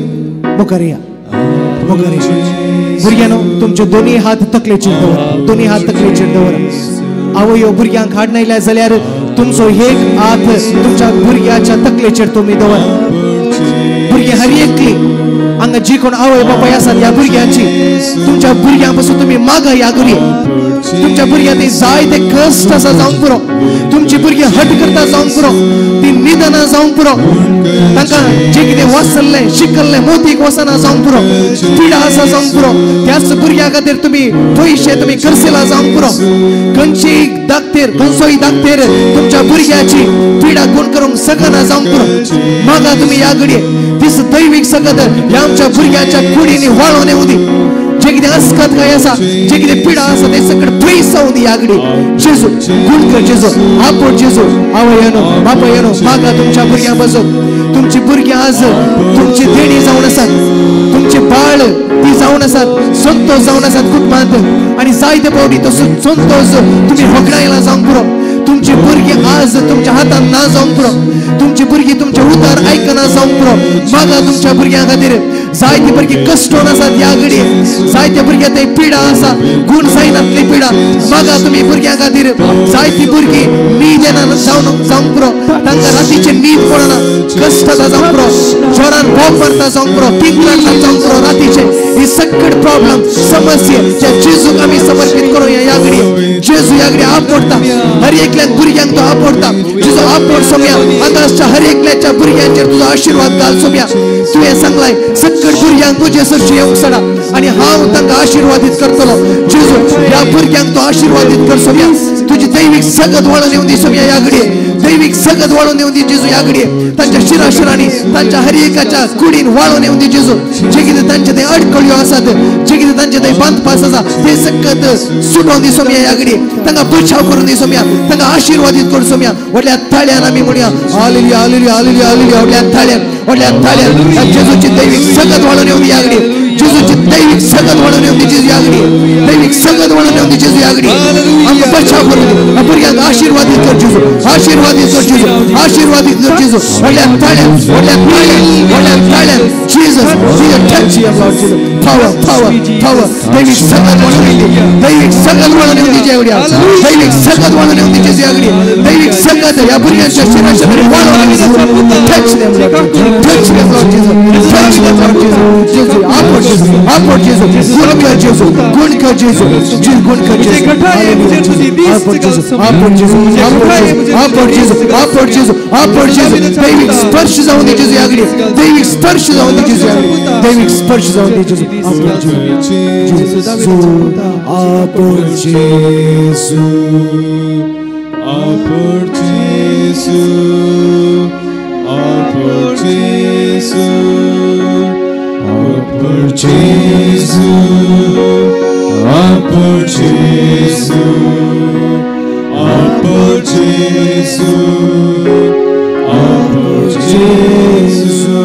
मुखार या. मुखार या. भुरग्यानो तुमचे दोन्ही हात तकलेचेर दवरा. दोन्ही हात तकलेचेर दवरा. आवयो भुरग्यांक हाडून आयल्या जाल्यार तुमचो एक हात तुमच्या भुरग्याच्या तकलेचेर तुमी दवरा. भुरगीं हर एकली तांकां जी कोण आवय बापाय आसात ह्या भुरग्यांची तुमच्या भुरग्यां तुम्ही मागा ह्या घडये तुमच्या भुरग्यां ते जायते कश्ट आसा जावंक पुरो तुमची भुरगीं हट करता जावंक पुरो ती निधना जावंक पुरो तांकां जे कितें वचल्लें शिकल्लें मोतीक वचना जावंक पुरो पिडा आसा जावंक पुरो त्याच भुरग्यां खातीर तुमी पयशे तुमी करसेला जावंक पुरो खंयचीय धाकटेर खंयचोय धाकटेर तुमच्या भुरग्याची पिडा कोण करूंक सकना जावंक पुरो मागा तुमी ह्या घडये तीच दैवीक सकत ह्या आमच्या भुरग्याच्या कुडींनी वाळोवन येवं दी जे कितें अस्कत काय आसा जे कितें पिडा आसा ते सकट पयस जावं दी ह्या घडी जेजू गुण कर जेजू आपोट जेजू आवयनो बापायनो मागा तुमच्या भुरग्यां बसो तुमची भुरगीं आज तुमची देणी जावन आसात तुमचे बाळ ती जावन आसात संतोष जावन आसात कुटुंबांत आनी जायते फावटी तो संतोष तुमी होगडायला जावंक पुरो तुमची भुरगीं आज तुमच्या हातान ना जावंक पुरो तुमची भुरगीं तुमचे उतर आयकना जावंक पुरो मागा तुमच्या भुरग्यां खातीर जायती भुरगीं कश्टोन आसात ह्या घडी जायते भुरग्यां ते पिडा आसा गुण जायनातली पिडा मागा तुमी भुरग्यां खातीर जायती भुरगीं न्हीद येना जावंक पुरो तांकां रातीचे न्हीद पडना कश्ट जावंक पुरो जोरान भोग मारता जावंक पुरो पीक काडटा जावंक पुरो रातीचे ही सगळी प्रॉब्लेम समस्या त्या जेजूक आमी समर्पित करूया ह्या घडी जेजू ह्या घडी आपडटा हर एकल्या भुरग्यांक तो आपडटा जेजू आपड सोम्या आकाशच्या हर एकल्याच्या भुरग्यांचेर तुजो आशीर्वाद घाल सोम्या तुवें सांगलाय सगळ्या भुरग्यांक तुजे सरशी येवंक सडा आनी हांव तांकां आशीर्वादीत करतलो जेजू ह्या भुरग्यांक तो आशीर्वादीत कर सोम्या तुजी दैवीक सगत वाळून येवं दी सोम्या ह्या घडये दैवीक सगत वाळून येवं दी जेजू ह्या घडये तांच्या शिराशिरांनी तांच्या हर एकाच्या कुडीन वाळून येवं दी जेजू जे कितें तांचे ते अडकळ्यो आसात जे कितें तांचे ते बांदपास आसा ते सगत सुटोवन दी सोम्या ह्या घडये तांकां बचाव करून दी सोम्या तांकां आशीर्वादीत कर सोम्या व्हडल्या ताळ्यान आमी म्हणया हालेलुया हालेलुया हालेलुया हालेलुया व्हडल्या ताळ्यान जेजूची दैवीक सगत वाळून येवं दी ह्या घडये जेजूची दैवीक सगत वाळून येवं दी जेजू ह्या घडये दैवीक सगत वाळून येवं दी जेजू ह्या घडये आमकां बचाव करून दी भुरग्यांक आशीर्वादीत कर जेजू आशीर्वादीत कर जेजू आशीर्वादीत कर जेजू व्हडल्या ताळ्यान Jesus touch him Lord Jesus power दैवीक सगत वाळून येवं दी दैवीक सगत वाळून येवं दी जेवढ्या दैवीक सगत वाळून येवं दी जेजू ह्या घडये दैवीक सगत ह्या भुरग्यांच्या शिराशिरांनी वाळून येवं दी touch them Lord Jesus touch them Lord Jesus जेजू आपड जेजू गुण कर जेजू गुण कर जेजू गुण कर जेजू आपड जेजू दैवीक स्पर्श जावं दी जेजू ह्या घडये दैवीक स्पर्श जावं दी जेजू ह्या घडये दैवीक स्पर्श जावं दी जेजू आपड जेजू आपड जेजू आपड जेजू आपड जेजू आपड जेजू आपड जेजू आपड जेजू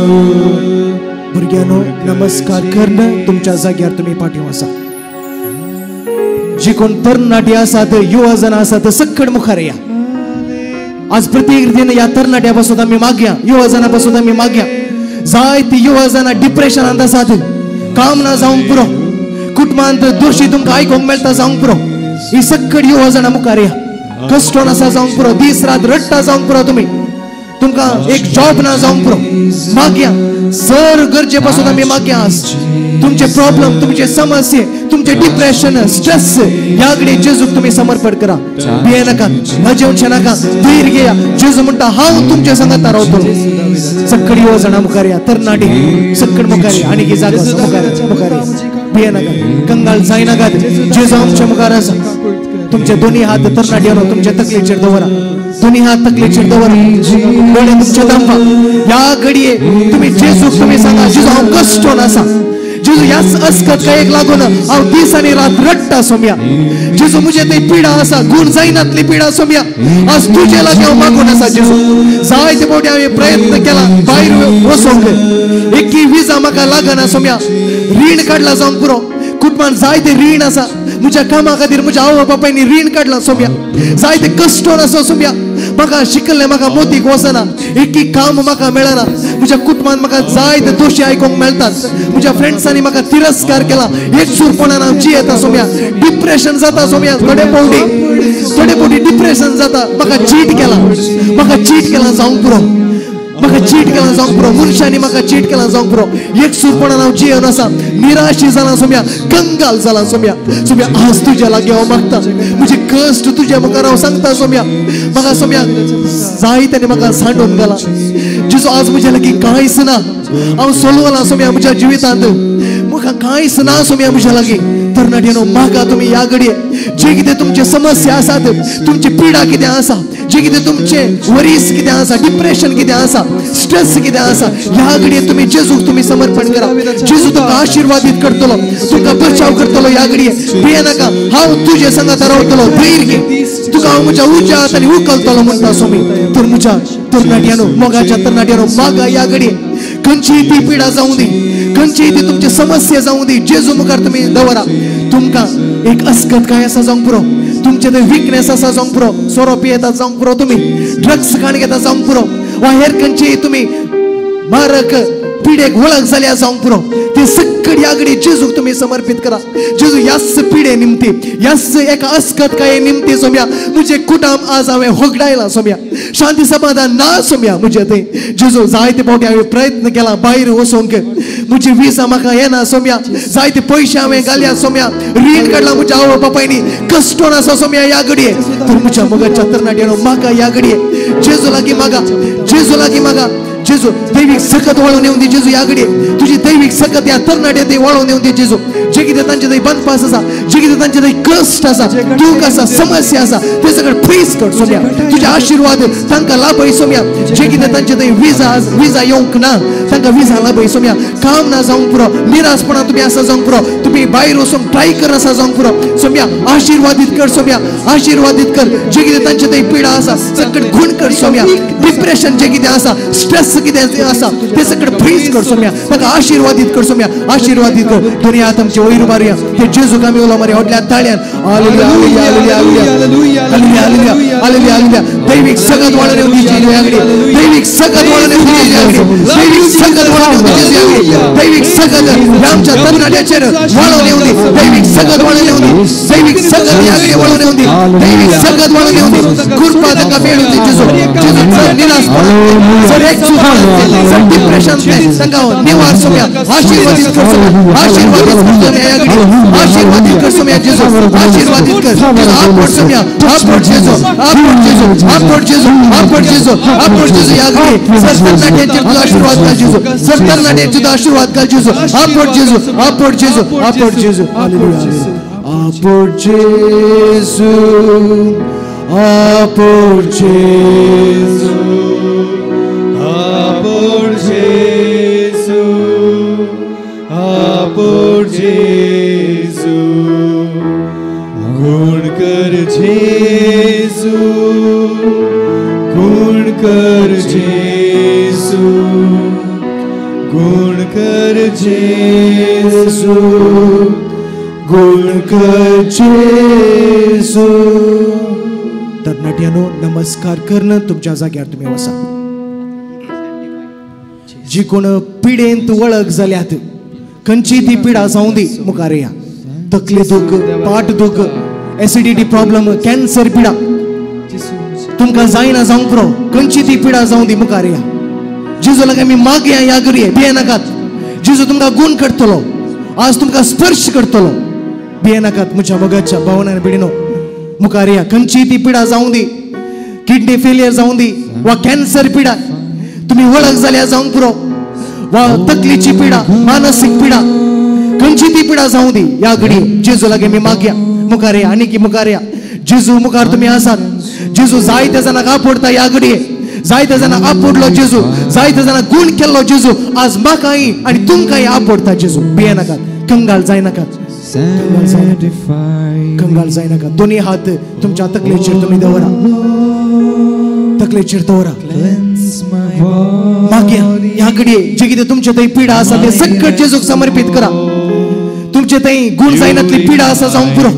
भुरग्यानो नमस्कार करणं तुमच्या जाग्यार तुम्ही पाठीव आसा जी कोण तरणाटी आसात युवा जन आसात सकट मुखार या आज प्रत्येक दिन या तरणाट्यापासून आम्ही मागया युवा जनापासून आम्ही मागया जायती युवा जना डिप्रेशनांत आसात काम ना जावंक पुरो कुटुंबांत दोशी तुमकां आयकोंक मेळटा जावंक पुरो ही सकट युवा जना मुखार या कश्टोन आसा जावंक पुरो दीस रात रडटा जावंक पुरो तुमी तुमकां एक जॉब ना जावंक पुरो मागया सर गरजेपासून आमी मागया आज तुमचे प्रॉब्लेम तुमचे समस्ये तुमचे डिप्रेशन स्ट्रेस ह्या घडये जेजूक तुम्ही समर्पण करा भिये नाका लजेवचे नाका धैर्य घेया जेजू म्हणटा हांव तुमच्या संगत रावतलो सकट युवा जाणां मुखार या तरणाटी सकट मुखार या आनी की जागा मुखार भिये नाका कंगाल जायनाकात जेजू आमच्या मुखार आसा तुमचे दोन्ही हात तरणाट्यानो तुमच्या तकलेचेर दवरा दोन्ही हात तकलेचेर दवरा डोळे तुमचे दांपा ह्या घडये तुम्ही जेजूक तुम्ही सांगा जेजू हांव कश्टोन आसा जेजू ह्याच अस्कत कायेक लागून हांव दीस आनी रात रडटा सोम्या जेजू मुझे ते पिडा आसा गुण जायनातली पिडा सोम्या आज तुजे लागी हांव मागून आसा जेजू जायते फावटी हांवें प्रयत्न केला भायर वचोंक एकी विजा म्हाका लागना सोम्या रीण काडला जावंक पुरो कुटुंबान जायते रीण आसा मुझ्या कामा खातीर मुझ्या आवय बापायनी रीण काडला सोम्या जायते कश्टोन आसा सोम्या म्हाका शिकल्लें म्हाका मोतीक वचना एकी काम म्हाका मेळना मुझ्या कुटुंबान म्हाका जायते दोशी आयकोंक मेळटात मुझ्या फ्रेंड्सांनी म्हाका तिरस्कार केला एकसूरपणान हांव जियेता सोम्या डिप्रेशन जाता सोम्या थोडे फावटी डिप्रेशन जाता म्हाका चीट केला जावंक पुरो म्हाका चीट केला जावंक पुरो, मनशांनी म्हाका चीट केला जावंक पुरो, एकसूरपणान हांव जियेन आसा, निराशी जाला सोम्या, कंगाल जाला सोम्या. सोम्या आज तुज्या लागीं हांव मागता, म्हजे कश्ट तुज्या मुखार हांव सांगता सोम्या. म्हाका सोम्या जायत्यानी म्हाका सांडून घाला जेजू. आज म्हज्या लागीं कांयच ना, हांव सोलवलां सोम्या म्हज्या जिवितांत, म्हाका कांयच ना सोम्या म्हज्या लागीं. तरणाट्यानो म्हाका तुमी ह्या घडये जे कितें तुमचे समस्या आसात, तुमची पिडा कितें आसा, जे कितें तुमचे वरीस कितें आसा, डिप्रेशन कितें आसा, स्ट्रेस कितें आसा, ह्या घडये तुमी जेजूक तुमी समर्पण करा. जेजू तुका आशीर्वादीत करतलो, तुका बचाव करतलो. ह्या घडये भिये नाका, हांव तुजे संगत रावतलो, धैर्य घे, तुका हांव म्हज्या उज्या हातांनी उखलतलो म्हणटा सोमी. तर म्हज्या तरणाट्यानो, मोगाच्या तरणाट्यानो, म्हाका ह्या घडये खंयचीय ती पिडा जावं दी, खंयचीय ती तुमची समस्या जावं दी, जेजू मुखार तुमी दवरा. तुमकां एक अस्कत काय आसा जावंक पुरो, तुमचे ते विकनेस आसा जावंक पुरो, सोरो पियेतात जावंक पुरो, तुमी ड्रग्स खाण घेता जावंक पुरो, वा हेर खंयचीय तुमी मारक पिडेक वळख जाल्या जावंक पुरो, ते सगळी आगडी जेजूक तुमी समर्पित करा. जेजू ह्याच पिडे निमती, ह्याच एका अस्कत काय निमती सोम्या म्हजे कुटुंब आज हांवें होगडायला सोम्या, शांती समाधान ना सोम्या म्हजे थंय. जेजू जायते फावटी हांवें प्रयत्न केला भायर वचोंक, म्हजी विजा म्हाका येना सोम्या, जायते पयशे हांवें घाल्या सोम्या, रीण काडला म्हज्या आवय बापायनी, कश्टोन आसा सोम्या ह्या घडये. तर म्हज्या मोगाच्या तरणाट्यानो म्हाका ह्या घडये जेजू लागीं मागा, जेजू लागीं मागा. जेजू दैविक सकत वळून येऊन दी जेजू ह्या घडये, तुझी दैविक सकत ह्या तरणाट्या थंय वळून येऊन दी जेजू. जे कितें तांचे थंय बंदपास आसा, जे कितें तांचे थंय कश्ट आसा, दूख आसा, समस्या आसा, ते सगळें पयस कर सोम्या. तुझे आशीर्वाद तांकां लाभय सोम्या. जे कितें तांचे थंय विजा येवंक ना, तांकां विजा लाभय सोम्या. काम ना जावंक पुरो, निराशपणा तुमी आसा जावंक पुरो, तुमी भायर वचूंक ट्राय कर आसा जावंक पुरो सोम्या. आशीर्वादीत कर सोम्या, आशीर्वादीत कर. जे कितें तांचे थंय पिडा आसा सगळें खूण कर सोम्या. डिप्रेशन जे कितें आसा, स्ट्रेस कितें आसा, ते सगळें पयस कर सोम्या. ताका आशीर्वादीत कर सोम्या, आशीर्वादीत कर. दोनी हात आमचे वयर मारया, ते जेजूक आमी उलो मारया व्हडल्या ताळ्यान. Hallelujah hallelujah hallelujah hallelujah hallelujah hallelujah hallelujah. दैविक सकत वळून येऊन दी जेजू ह्या घडये, दैविक सकत वळून येऊन दी जेजू ह्या घडये, दैविक सकत वळून येऊन दी जेजू ह्या घडये, दैविक सकत आमच्या तरणाट्याचेर वळून येऊन दी, दैविक सकत वळून येऊन दी, दैविक सकत ह्या घडये वळून येऊन दी, दैविक सकत वळून येऊन दी. कृपा ताका मेळून दी जेजू. जेजू जर निराशपणा, जर जर डिप्रेशन तांकां निवार सोम्या, आशीर्वादीत कर सोम्या, आशीर्वादीत कर सोम्या ह्या घडये, आशीर्वादीत कर सोम्या जेजू, आशीर्वादीत कर. आपट सोम्या, आपट जेजू, आपट जेजू, आपट जेजू, आपट जेजू, आपट जेजू ह्या घडये. सर तरणाट्यांचेर तुझा आशीर्वाद घाल जेजू, सर तरणाट्यांचेर तुझा आशीर्वाद घाल जेजू. आपट जेजू, आपट जेजू, आपट जेजू. हालेलुया. आपट जेजू, आपट जेजू, आपट जेजू, आपट जेजू. गुण कर जेजू, गुण कर जेजू, गुण कर जेजू, गुण कर जेजू. तरणाट्यानो नमस्कार करणं तुमच्या जाग्यार तुम्ही वसा. जी कोण पिडेंत वळख जाल्यात, खंयची ती पिडा जावं दी मुखार या. तकली दुख, पाट दुख, एसिडिटी प्रॉब्लम, कॅन्सर पिडा तुमकां जायना जावंक पुरो, खंयची ती पिडा जावं दी मुखार या. जेजू लागीं आमी मागया ह्या घडये, भिये नाकात. जेजू तुमकां गुण करतलो, आज तुमकां स्पर्श करतलो. भिये नाकात म्हज्या मोगाच्या भावनान भिडीनो, मुखार या. खंयची ती पिडा जावं दी, किडनी फेलियर जावं दी, वा कॅन्सर पिडा तुम्ही वळख जाल्या जावंक पुरो, वा तकलीची पिडा, मानसिक पिडा, खंयची ती पिडा जावं दी ह्या घडये जेजू लागीं आमी मागया. मुखार या, आनी की मुखार या. जेजू मुखार तुमी आसात. जेजू जायत्या जाणांक आपडता ह्या घडये, जायत्या जाणांक आपडलो जेजू, जायत्या जाणांक गुण केल्लो जेजू आज म्हाकाय आनी तुमकांय आपडता जेजू. भिये नाकात, कंगाल जाय नाकात, कंगाल जाय नाकात. दोन्ही हात तुमच्या तकलेचेर तुमी दवरा, तकलेचेर दवरा. मागया ह्या घडये जे कितें तुमचे थंय पिडा आसा ते सगळें जेजूक समर्पित करा. तुमचे थंय गुण जायनातली पिडा आसा जावंक पुरो,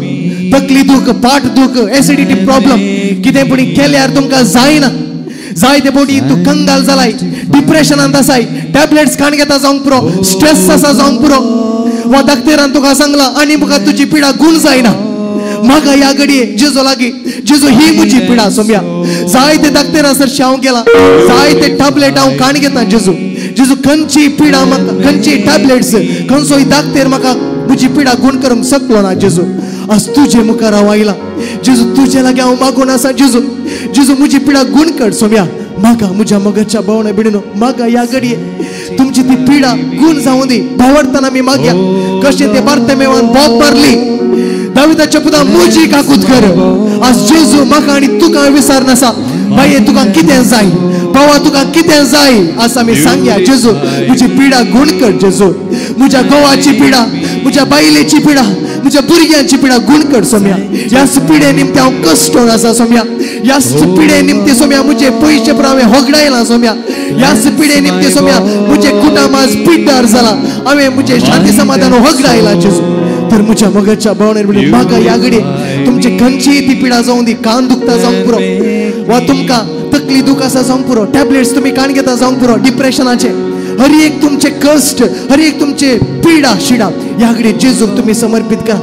तकली दुख, पाट दुख, एसिडिटी प्रॉब्लम कितें पूण केल्यार तुमकां जायना. जायते फावटी तूं कंगाल जालाय, डिप्रेशनांत आसाय, टॅबलेट्स खाण घेता जावंक पुरो, स्ट्रेस आसा जावंक पुरो, वा दाक्तेरान तुका सांगला आनी मुखार तुजी पिडा गूण जायना, म्हाका ह्या घडये जेजू लागी जेजू ही म्हजी पिडा सोम्या जायते दाखतेर सर हांव गेला जायते टॅबलेट हांव काण घेता जेजू जेजू खंयची पिडा म्हाका खंयची टॅबलेट्स खंयचोय दाखतेर म्हाका म्हजी पिडा गुण करूंक शकलो ना जेजू आज तुजे मुखार हांव आयला जेजू तुजे लागी हांव मागून आसा जेजू जेजू म्हजी पिडा गुण कर सोम्या म्हाका म्हज्या मोगाच्या भावना बिडनो म्हाका ह्या घडये तुमची ती पिडा गुण जावं दी भावार्थान आमी मागया कशें ते बार्तिमेवान बोब मारली दाविदाच्या पुता म्हजी काकूत कर आज जेजू म्हाका आनी तुका विसार नासा बाये तुका कितें जाय भावा तुका कितें जाय आज आमी सांगया जेजू म्हजी पिडा गुण कर जेजू म्हज्या घोवाची पिडा म्हज्या बायलेची पिडा म्हज्या भुरग्यांची पिडा गुण कर सोम्या ह्याच पिडे निमते हांव कश्टोन आसा सोम्या ह्याच पिडे निमते सोम्या म्हजे पयशे पर हांवें होगडायला सोम्या ह्याच पिडे निमते सोम्या म्हजे कुटुंब आज पिड्डार जाला हांवें म्हजे शांती समाधान होगडायला जेजू तर म्हज्या मोगाच्या भावनेर म्हणून म्हाका ह्या घडये तुमचे खंयची ती पिडा जावं दी कान दुखता जावंक पुरो वा तुमकां तकली दूख आसा जावंक पुरो टॅबलेट्स तुमी काण घेता जावंक पुरो डिप्रेशनाचे हर एक तुमचे कष्ट हर एक तुमचे पिडा शिडा ह्या घडये जेजूक तुमी समर्पित करा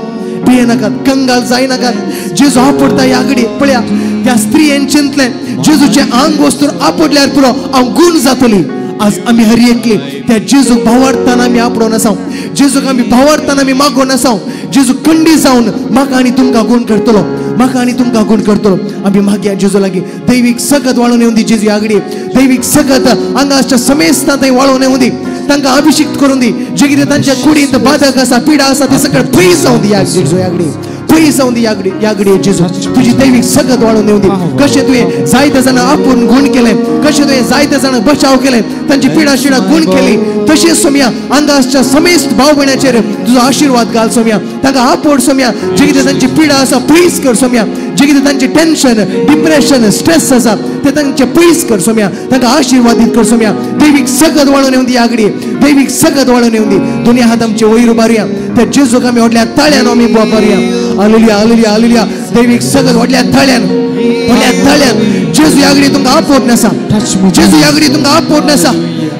भियेनाकात कंगाल जायनाकात जेजू आपडता ह्या घडये पळया त्या स्त्रियेन चिंतलें जेजूचे आंग वस्तूर आपडल्यार पुरो हांव गुण जातली आज आमी हर एकले त्या जेजूक भावार्थान आमी आपडोन आसा जेजूक आमी भावार्थान आमी मागोन आसा जेजू खंडी जावन म्हाका आनी तुमकां गुण करतलो म्हाका आनी तुमकां गुण करतलो आमी मागया जेजू लागीं दैवीक सगत वाळून येवन दी जेजू ह्या घडये दैवीक सगत हांगाच्या समेस्तां थंय वाळून येवन दी तांकां अभिषेक करून दी जे कितें तांच्या कुडींत बाधक आसा पिडा आसा ते सगळें पयस जावन दी जेजू ह्या घडये पयस जावन दी ह्या घडये जेजू तुजी दैवीक सगत वाळून येवन दी कशें तुवें जायते जाणां आपूण गुण केलें कशें तुवें जायते जाणां बचाव केलें तांची पिडा शिडा गुण केली तशेंच सोम्या हांगाच्या समेस्त भाव भयणाचेर तुजो आशिर्वाद घाल सोम्या तांकां आपड सोम्या जे कितें तांची पिडा आसा पयस कर सोम्या जे कितें तांचे टेन्शन डिप्रेशन स्ट्रेस आसा ते तांचे पयस कर सोम्या तांकां आशिर्वादीत कर सोम्या दैवीक सगत वाळून येवन दी ह्या घडये दैवीक सगत वाळून येवन दी दोनी हात आमचे वयर उबारया त्या जेजूक आमी व्हडल्या ताळ्यान आमी वापरया हालेलुया हालेलुया हालेलुया दैवीक सगत व्हडल्या ताळ्यान जेजू ह्या घडये तुमकां आपड नासा जेजू ह्या घडये तुमकां आपड NASA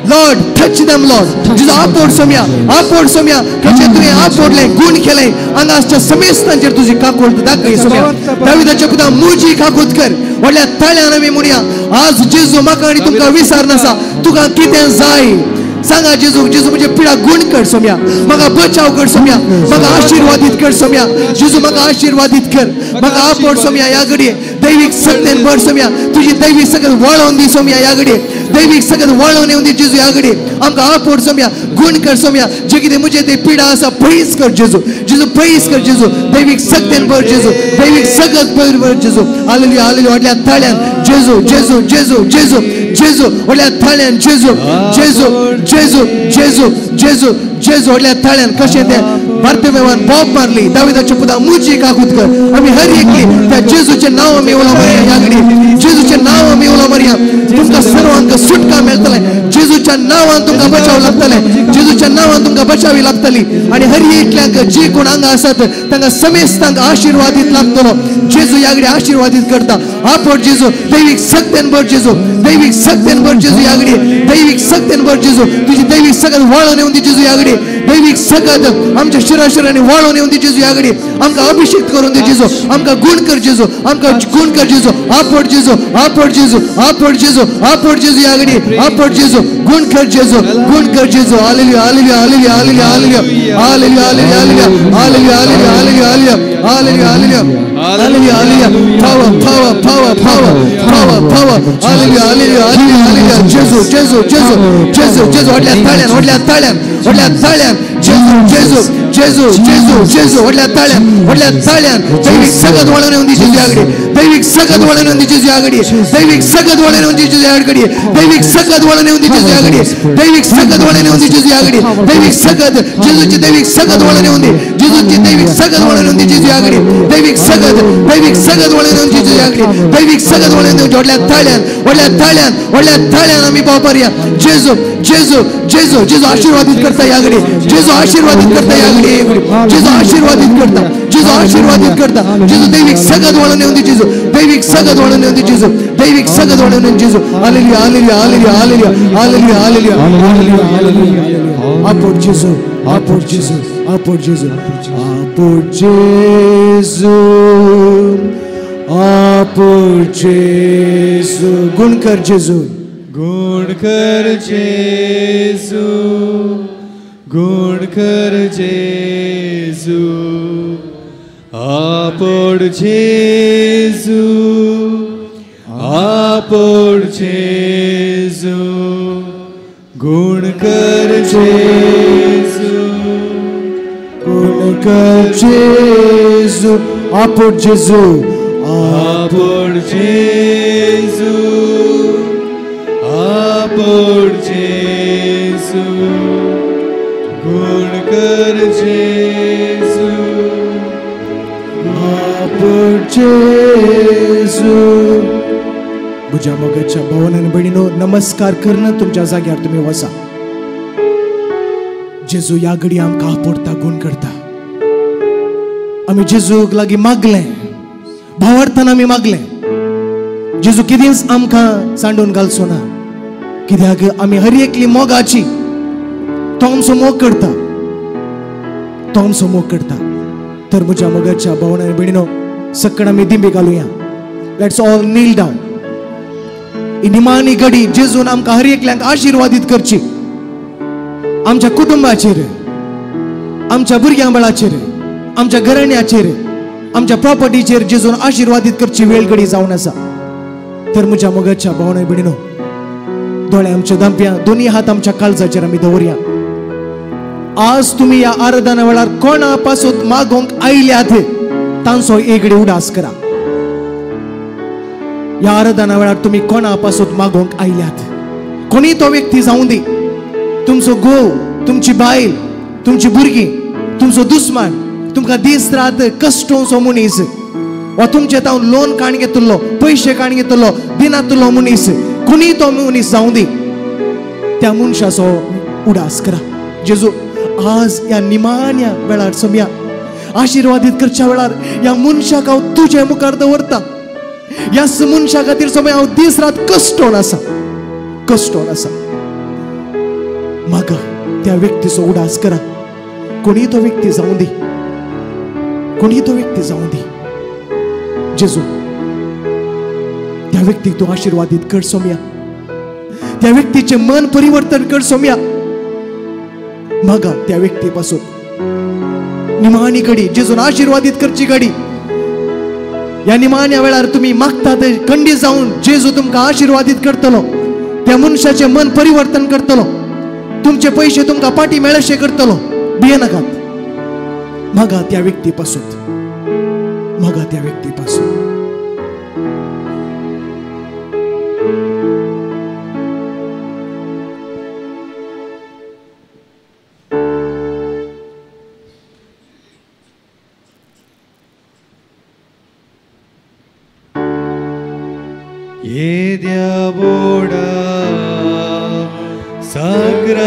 Lord, touch them, Lord. जेजू आपड सोम्या कशें तुवें आपडलें गुण केलें हांगाच्या समेस्तांचेर तुजी काकूट दाखय सोम्या दाविदाच्या पुता म्हजी काकूट कर व्हडल्या ताळ्यान आमी म्हणया आज जेजू म्हाका आनी तुमकां विसार नासा तुका कितें जाय सांगा जेजू जेजू म्हणजे पिडा गुण कर सोम्या म्हाका बचाव कर सोम्या म्हाका आशिर्वादीत कर सोम्या जेजू म्हाका आशिर्वादीत कर म्हाका आपड सोम्या ह्या घडये दैवीक सत्तेन भर सोम्या तुजी दैवीक सगळं वळोवन दी सोम्या ह्या घडये दैवीक सगळं वळोवन येवन दी जेजू ह्या घडये आमकां आपड सोम्या गुण कर सोम्या जे कितें म्हजे ते पिडा आसा पयस कर जेजू जेजू पयस कर जेजू दैवीक सत्तेन भर जेजू दैवीक सगळं भर जेजू हालेलुया हालेलुया व्हडल्या ताळ्यान जेजू जेजू जेजू जेजू जेजू व्हडल्या ताळ्यान जेजू जेजू जेजू जेजू जेजू जेजू व्हडल्या ताळ्यान कशें तें बार्तिमेवान बोब मारली दाविदाच्या पुता म्हजी काकूट कर आमी हर एकली त्या जेजूचें नांव आमी उलो मारया ह्या घडये जेजूचें नांव आमी उलो मारया तुमकां सर्वांक सुटका मेळटलें जेजूच्या नांवान तुमकां बचाव लागतलें जेजूच्या नांवान तुमकां बचावी लागतली आनी हर एकल्यांक जी कोण हांगा आसात तांकां समेस्तांक आशिर्वादीत लागतलो जेजू ह्या घडये आशिर्वादीत करता आपड जेजू दैवीक सक्तेन भर जेजू दैवीक सक्तेन भर जेजू ह्या घडये दैवीक सक्तेन भर जेजू तुजी दैवीक सगळं वळोवन येवन दी जेजू ह्या घडये दैवीक सगळं आमच्या शिराशिरांनी वळोवन येवन दी जेजू ह्या घडये आमकां अभिषेक करून दी जेजू आमकां गुण कर जेजू आमकां गुण कर जेजू आपड जेजू आपड जेजू आपड जेजू आपड जेजू ह्या घडये आपड जेजू गुण कर जेजू hallelujah hallelujah hallelujah hallelujah hallelujah hallelujah hallelujah hallelujah hallelujah hallelujah hallelujah hallelujah hallelujah power power power power power power hallelujah hallelujah hallelujah hallelujah जेजू जेजू जेजू जेजू जेजू व्हडल्या ताळ्यान जेजू जेजू जेजू जेजू जेजू व्हडल्या ताळ्यान दैवीक सगत वळोवन येवन दी जेजू ह्या घडये दैवीक सगत वळोवन येवन दी जेजू ह्या घडये दैवीक सगत वळोवन येवन दी जेजू ह्या घडये दैवीक सगत वळोवन येवन दी जेजू ह्या घडये दैवीक सगत वळोवन येवन दी जेजू ह्या घडये दैवीक सगत जेजूची दैवीक सगत वळोवन येवन दी जेजूची दैवीक सगत वळोवन येवन दी जेजू ह्या घडये दैवीक सगत वळोवन येवन दी जेजू ह्या घडये दैवीक सगत वळोवन येवन व्हडल्या ताळ्यान आमी वापरया जेजू जेजू जेजू जेजू आशिर्वादीत करता ह्या घडये जेजू आशिर्वादीत करता ह्या घडये जेजू आशिर्वादीत करता जेजू आशिर्वादीत करता जेजू दैवीक सगत वळोवन येवन दी जेजू दैवीक सगत वळोवन येवन दी जेजू दैवीक सगत वळोवन येवन जेजू hallelujah hallelujah hallelujah hallelujah hallelujah hallelujah hallelujah आपड जेजू आपड जेजू आपड जेजू आपड जेजू जेजू आपोड जेजू गुण कर जेजू गुण कर जेजू गुण कर जेजू आपोड जेजू आपोड जेजू गुण कर जेजू गुण कर जेजू आपोड जेजू आपोड जेजू आपोड जेजू गुण कर जेजू आपोड जेजू बुजा मोगाच्या भावांनी बहिणीनो नमस्कार करणं तुमच्या जाग्यार तुम्ही वसा जेजू या घडी आमकां आपोडता गुण करता आम्ही जेजूक लागीं मागले भावार्थान आम्ही मागले जेजू कितेंच आमकां सांडून घालचो ना कित्याक आमी हर एकली मोगाची तो आमचो मोग करता तो आमचो मोग करता तर म्हज्या मोगाच्या भावांनी आनी भयणीनो सकण आमी दिंबी घालुया लेट्स ऑल नील डावन ही निमाणी घडी जेजून आमकां हर एकल्यांक आशिर्वादीत करची आमच्या कुटुंबाचेर आमच्या भुरग्यां बाळाचेर आमच्या घराण्याचेर आमच्या प्रॉपर्टीचेर जेजून आशिर्वादीत करची वेळ घडी जावन आसा तर म्हज्या मोगाच्या भावांनी आनी भयणीनो दोळे आमच्या दांप्या दोन्ही हात आमच्या काळजाचेर आमी दवरया आज तुम्ही या आराधना वेळार कोणा पासून मागोंक आयल्यात तांचो एकडी उडास करा या आराधना वेळार तुम्ही कोणा पासून मागोंक आयल्यात कोणी तो व्यक्ती जावं दी तुमचो घोव तुमची बायल तुमची भुरगीं तुमचो दुस्मान तुमकां दीस रात कश्टोचो मनीस वा तुमचे तावन लोन काण घेतलो पयशे काण घेतलो दिनातलो मनीस कोणी तो मनीस जावं दी त्या मनशाचो उडास करा जेजू आज या निमाण्या वेळार समया आशिर्वादीत करच्या वेळार या मनशाक हांव तुजे मुखार दवरता या मनशा खातीर समय हांव दीस रात कश्टोन आसा म्हाका त्या व्यक्तीचो उडास करा कोणी तो व्यक्ती जावं दी कोणी तो व्यक्ती जावं दी जेजू त्या व्यक्तीक तू आशिर्वादीत कर सोम्या त्या व्यक्तीचे मन परिवर्तन कर सोम्या म्हाका त्या व्यक्ती पासून निमाणी घडी जेजून आशिर्वादीत करची घडी या निमाण्या वेळार तुम्ही मागता ते खंडीत जाऊन जेजू तुमकां आशिर्वादीत करतलो त्या मनशाचे मन परिवर्तन करतलो तुमचे पैसे तुमकां पाटी मेळशे करतलो भिये नाकात म्हाका त्या व्यक्ती पासून Yediaboda Sacramenta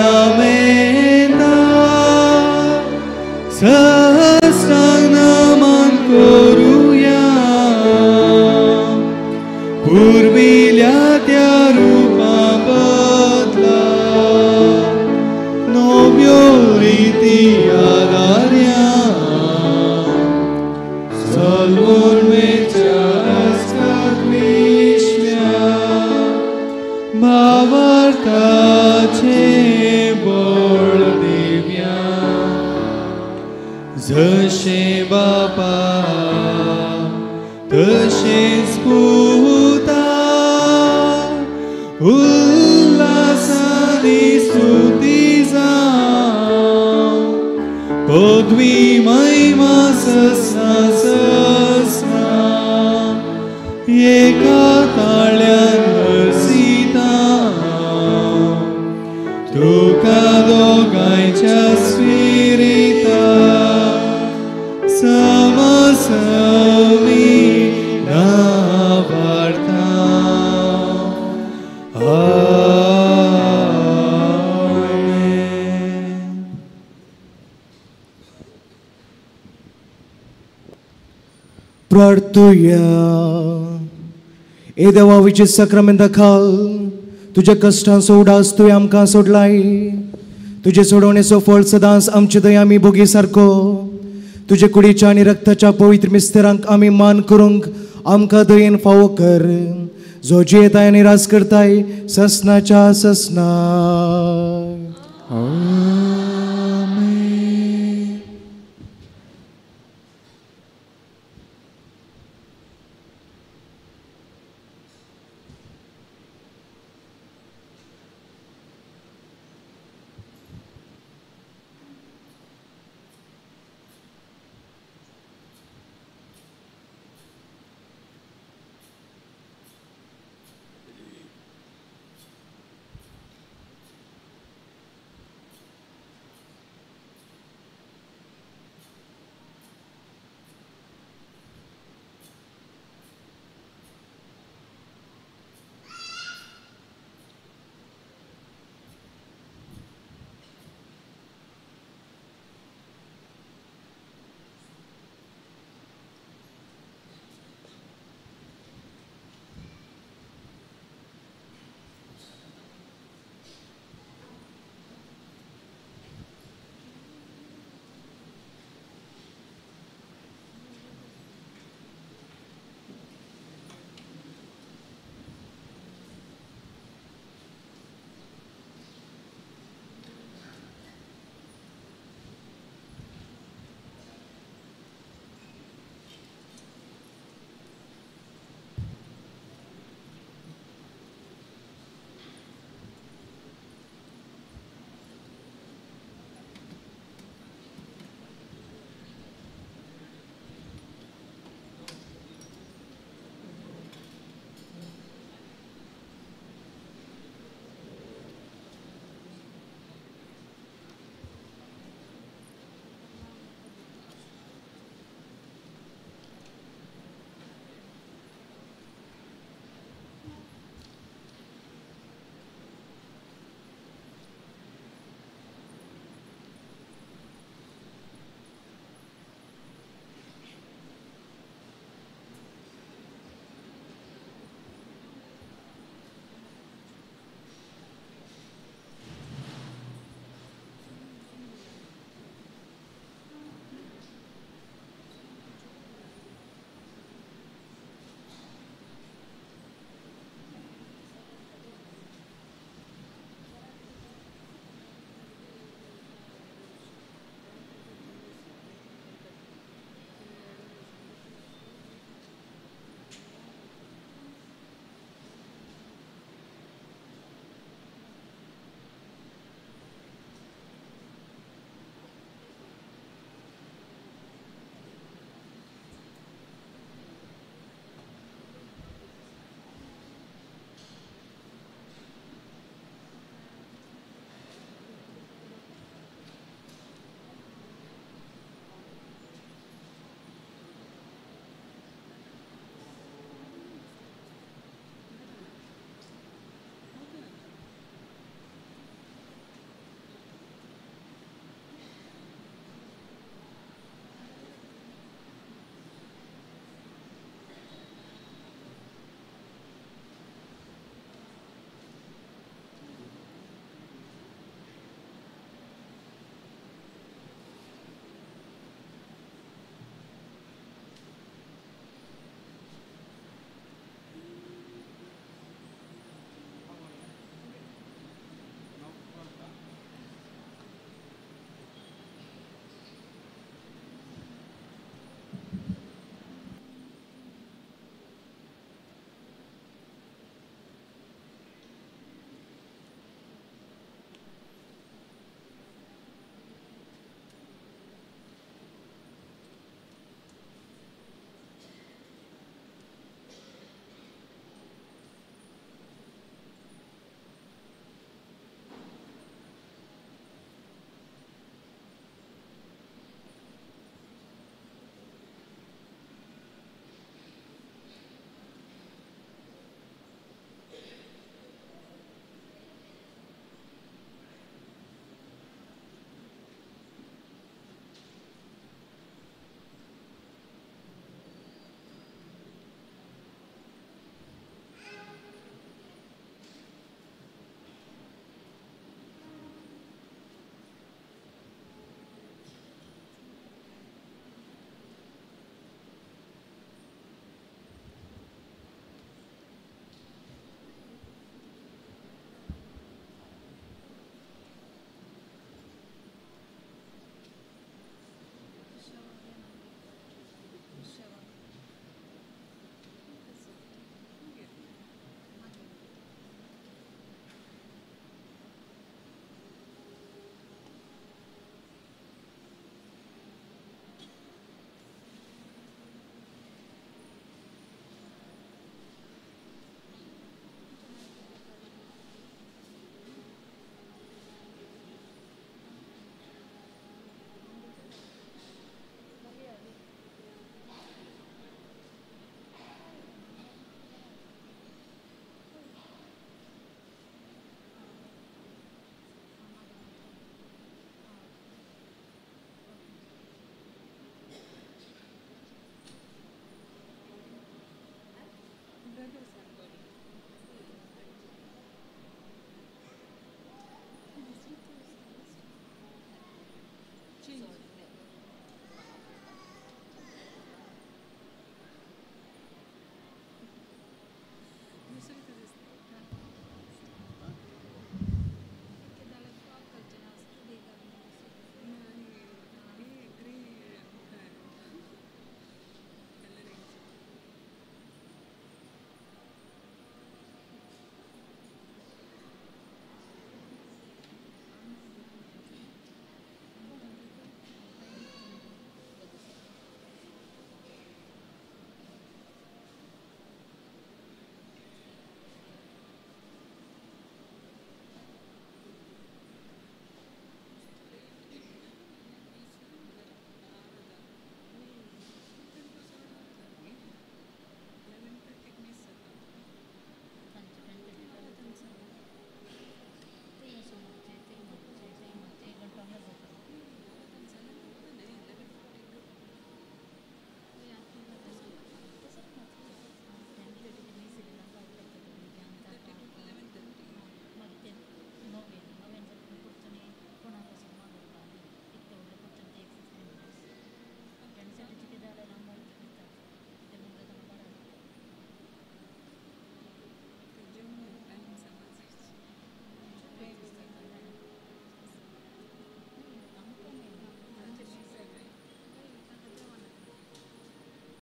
Sahasranaman koruya Purvilya tya rupa badla Novyo riti adarya Salvon Bavartache bol divya Zashe bapa Tashe sputa Ullasani sutiza Podvi maima sasna sasna Eka talyan Tuka dogajcia spirita Samasami navarta Amen. प्रार्थूया ए देवा विचित सक्रमेंत खाल तुझ्या कष्टांचो उडास तुवें आमकां सोडलाय तुझे सोडवणेचो फळ सदांच आमचे दया आमी भोगी सारको तुझे कुडीच्या आणि रक्ताच्या पवित्र मिस्तेरांक आमी मान करूंक आमकां दयेन फावो कर, जो जियेताय आनी रास करताय ससनाच्या ससना.